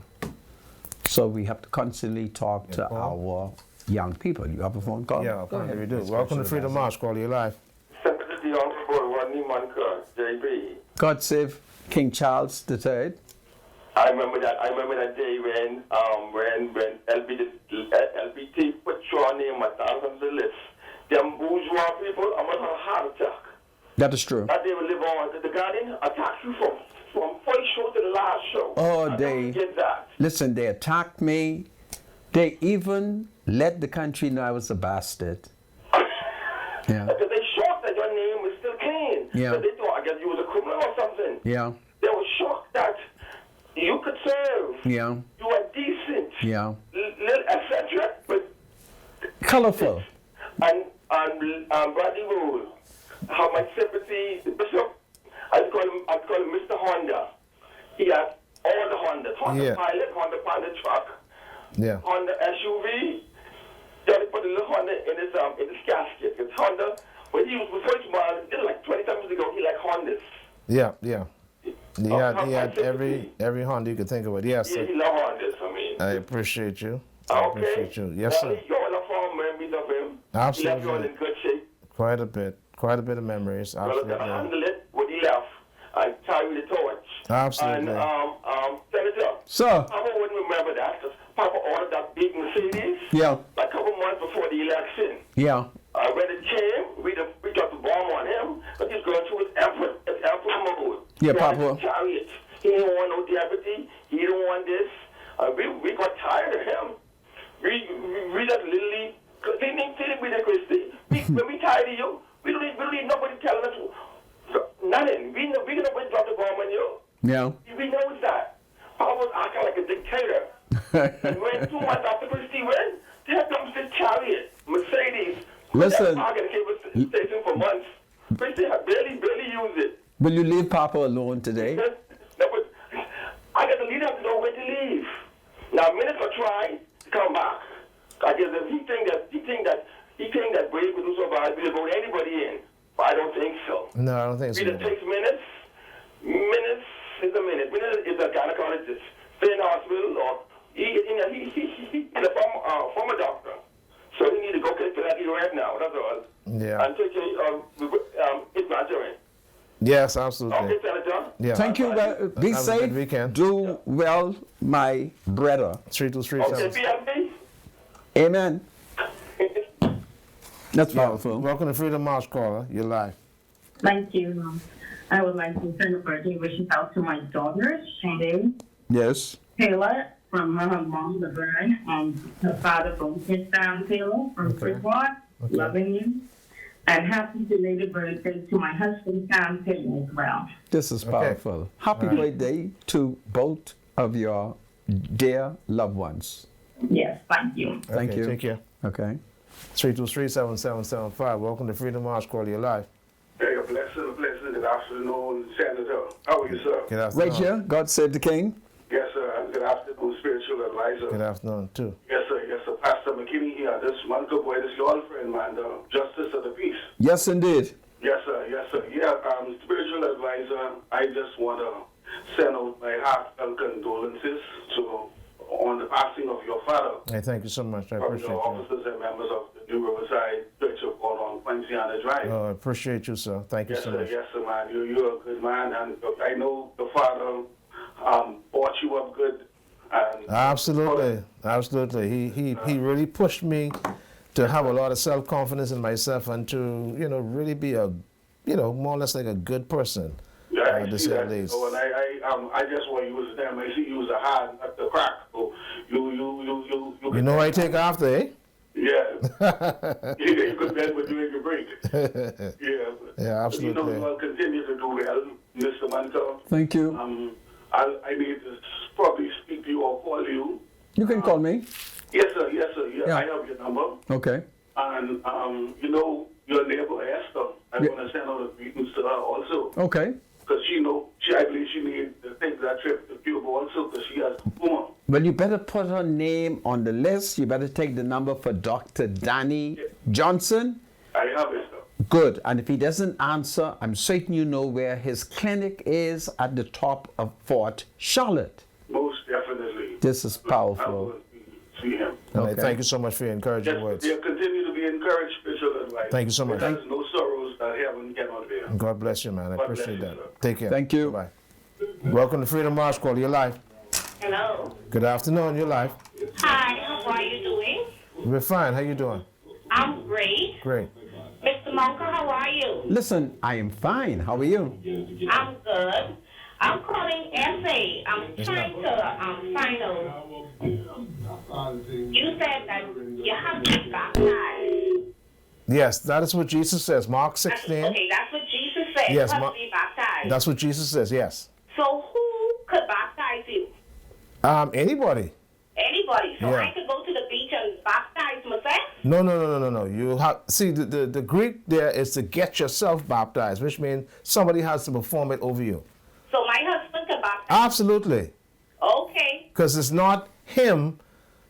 B: So we have to constantly talk to our young people. You have a phone call?
C: Yeah, we do. Welcome to Freedom March. Call you live.
H: Sympathy on for Rodney Manker, JB.
B: God save King Charles III.
H: I remember that day when LBT put your name at the top of the list. Them bourgeois people, I'm on a heart attack.
B: That is true.
H: That they will live on. The Guardian attacked you from first show to the last show.
B: Oh,
H: I
B: they
H: don't get that.
B: listen. They attacked me. They even let the country know I was a bastard. Yeah.
H: Because they shocked that your name was still clean.
B: Yeah.
H: So they thought, I guess you was a criminal or something.
B: Yeah.
H: They were shocked that you could serve.
B: Yeah.
H: You were decent.
B: Yeah.
H: Etc. But
B: Colorful.
H: And Bradley Rule, how much sympathy, the Bishop, I'd call him Mr. Honda. He has all the Hondas. Honda Pilot truck, Honda SUV. Johnny put a little Honda in his casket. It's Honda, when he was before he was born, like 20 years ago, he liked Hondas.
C: Yeah. He had every Honda you could think of it. Yes,
H: yeah,
C: sir.
H: he loved Hondas, I mean.
C: I appreciate you.
H: Okay.
C: I appreciate you. Yes, sir.
H: You all have fond memories of him.
C: Absolutely.
H: He left you all in good shape.
C: Quite a bit of memories. Absolutely.
H: Well, handle it when he left. I carry the torch.
C: Absolutely.
H: And Senator.
B: Sir.
H: Papa wouldn't remember that because Papa ordered that big Mercedes.
B: Yeah.
H: Like a couple months before the election.
B: Yeah.
H: When it came, we dropped the bomb on him, but he's going through his emperor mode.
B: Yeah,
H: He
B: Papa.
H: Chariot. He didn't want no deputy. He didn't want this. We got tired of him. We just literally, when we tired of you, we don't need nobody telling us nothing. We know nobody dropped the bomb on you.
B: Yeah.
H: We know that. Papa was acting like a dictator. And when 2 months after Christie went, here comes this Chariot, Mercedes.
B: Listen.
H: That cable station for months. Christie had barely used it.
B: Will you leave Papa alone today?
H: No, but I got the leader to know when to leave. Now, minister try to come back. I guess if he think that Brady could do so bad, we'll vote anybody in. But I don't think so.
C: No, I don't think so.
H: It takes minutes. Minutes is a minute. Minutes is a gynecologist. Stay in the hospital, or he's a former doctor. So he need to go get to that right now. That's all.
C: Yeah.
H: And take it's not doing.
C: Yes, absolutely.
H: Okay, Senator.
C: Yeah.
B: Thank you. Be
C: Have a
B: safe.
C: good weekend.
B: Do well, my brother.
C: 323
H: Okay, PMP.
B: Amen. That's powerful.
C: Welcome to Freedom March, caller. You're live.
G: Thank you. I would like to send a birthday wishes out to my daughters, Shanae,
B: Yes.
G: Taylor, from her mom, Laverne, and her father from Kistown, Taylor, from Freeport, loving you. And happy belated birthday to my husband, Tom Taylor, as well.
B: This is powerful. Happy birthday to both of your dear loved ones.
G: Yes, thank you.
B: Thank you.
C: Take care.
B: Okay.
C: 323-7775. Welcome to Freedom March, caller. You're live.
I: Hey, a blessing. Good afternoon, Senator. How are you, sir?
C: Good afternoon.
B: Right here. God save the King.
I: Yes, sir. Good afternoon, spiritual advisor.
C: Good afternoon, too.
I: Yes, sir. Pastor McKinney here. This man, good boy, this is your old friend, man, the Justice of the Peace.
B: Yes, indeed.
I: Yes, sir. Yeah, spiritual advisor, I just want to send out my heartfelt condolences on the passing of your father.
C: Hey, thank you so much. I
I: From
C: appreciate
I: your
C: you.
I: officers and members of the New Riverside Church of God on Poinciana Drive.
C: Oh, I appreciate you, sir. Thank you so much.
I: Yes, sir, man. You're a good man, and I know the father brought you up good. And Absolutely. He really pushed me to have a lot of self-confidence in myself and to, really be a, more or less like a good person. Yeah, I
C: to
I: see
C: say
I: that.
C: the least.
I: So, and I just want to use them. I see you as a hand at the crack. So
C: You know I take after, eh?
I: Yeah. You could then with doing your break.
C: Yeah, absolutely.
I: You'll continue to do well, Mr. Mantle.
B: Thank you.
I: I need to probably speak to you or call you.
B: You can call me.
I: Yes, sir. Yeah. I have your number.
B: Okay.
I: And, your neighbor Esther, I want to send out a greetings to her also.
B: Okay.
I: Because I believe she needs to take that trip to Cuba also because she has Puma.
B: Well, you better put her name on the list. You better take the number for Dr. Danny Johnson.
I: I have it, sir.
B: Good. And if he doesn't answer, I'm certain you know where his clinic is at the top of Fort Charlotte.
I: Most definitely.
B: This is powerful.
I: I will see him.
C: Okay. Thank you so much for your encouraging
I: Yes,
C: words.
I: yeah, continue to be encouraged, spiritual advice.
C: Thank you so much.
I: There's no sorrows that heaven cannot bear.
C: God bless you, man. I
I: God
C: appreciate
I: bless you,
C: that.
I: sir.
C: Take care.
B: Thank you.
C: Bye. Welcome to Freedom March, caller. You're live.
J: Hello.
C: Good afternoon. You're live.
J: Hi, how are you doing?
C: We're fine. How you doing?
J: I'm great.
C: Great.
J: Mr. Monka, how are you?
B: Listen, I am fine. How are you?
J: I'm good. I'm calling SA. I'm trying to find out. You said that you have to be baptized.
C: Yes, that is what Jesus says. Mark 16.
J: Okay, that's what Jesus said.
C: Yes,
J: you have to be baptized.
C: That's what Jesus says, yes.
J: So who could baptize you?
C: Anybody.
J: Anybody. So
C: Yeah.
J: I could go to the beach and baptize myself?
C: No. You have see the Greek there is to get yourself baptized, which means somebody has to perform it over you.
J: So my husband can baptize?
C: Absolutely.
J: Okay.
C: Because it's not him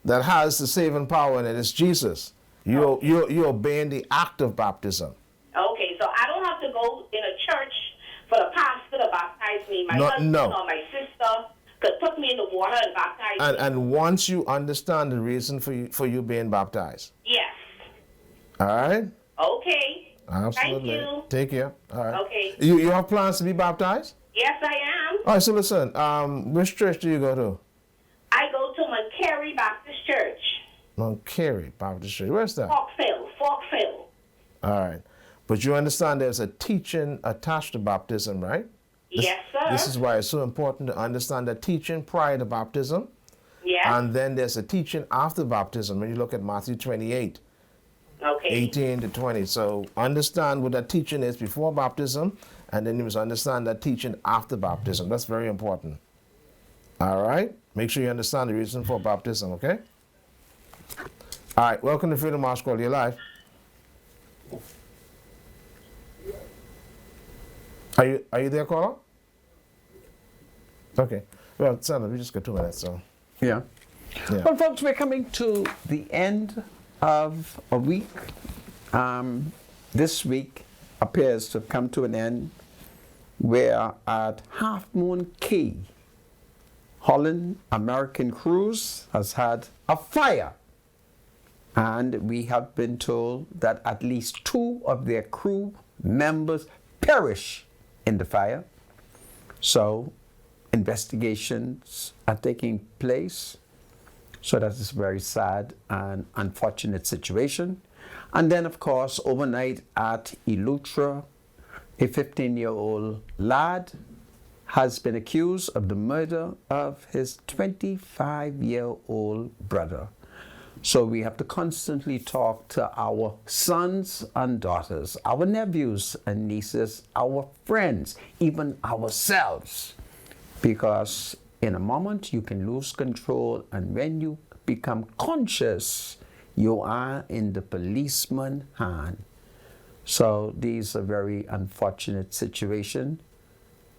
C: that has the saving power in it, it's Jesus. You're obeying the act of baptism.
J: Okay, so I don't have to go in a church for the pastor to baptize me. My husband or my sister could put me in the water and baptize me.
C: And once you understand the reason for you being baptized.
J: Yes.
C: All right?
J: Okay.
C: Absolutely.
J: Thank you.
C: Take care. All right.
J: Okay.
C: You have plans to be baptized?
J: Yes, I am.
C: All right, so listen, which church do you go to?
J: I go to Montclair Baptist Church.
C: Montclair Baptist Church. Where's that?
J: Forkville.
C: All right. But you understand there's a teaching attached to baptism, right?
J: Yes, sir.
C: This is why it's so important to understand the teaching prior to baptism.
J: Yes.
C: And then there's a teaching after baptism when you look at Matthew 28.
J: Okay.
C: 18 to 20. So understand what that teaching is before baptism, and then you must understand that teaching after baptism. That's very important. All right? Make sure you understand the reason for baptism, okay? All right. Welcome to Freedom March Call. You're live. Are you there, caller? Okay. Well, Sandra, we just got 2 minutes, so.
B: Yeah. Well, folks, we're coming to the end of a week. This week appears to have come to an end. We're at Half Moon Cay. Holland American Cruise has had a fire. And we have been told that at least 2 of their crew members perish in the fire. So investigations are taking place. So that is a very sad and unfortunate situation. And then, of course, overnight at Eleuthera, a 15-year-old lad has been accused of the murder of his 25-year-old brother. So we have to constantly talk to our sons and daughters, our nephews and nieces, our friends, even ourselves. Because in a moment you can lose control, and when you become conscious, you are in the policeman's hand. So these are very unfortunate situations.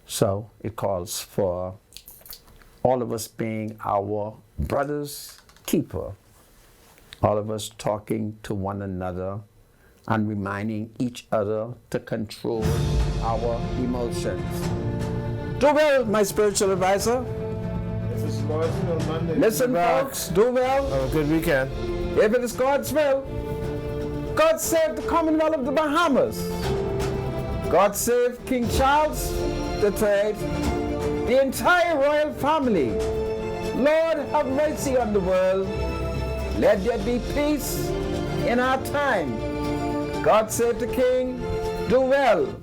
B: So it calls for all of us being our brother's keeper. All of us talking to one another and reminding each other to control our emotions. Do well, my spiritual advisor.
C: If it's God's will, Monday.
B: Listen, folks, do well.
C: Have a good weekend.
B: If it is God's will, God save the Commonwealth of the Bahamas. God save King Charles III, the entire royal family. Lord, have mercy on the world. Let there be peace in our time. God save the King. Do well.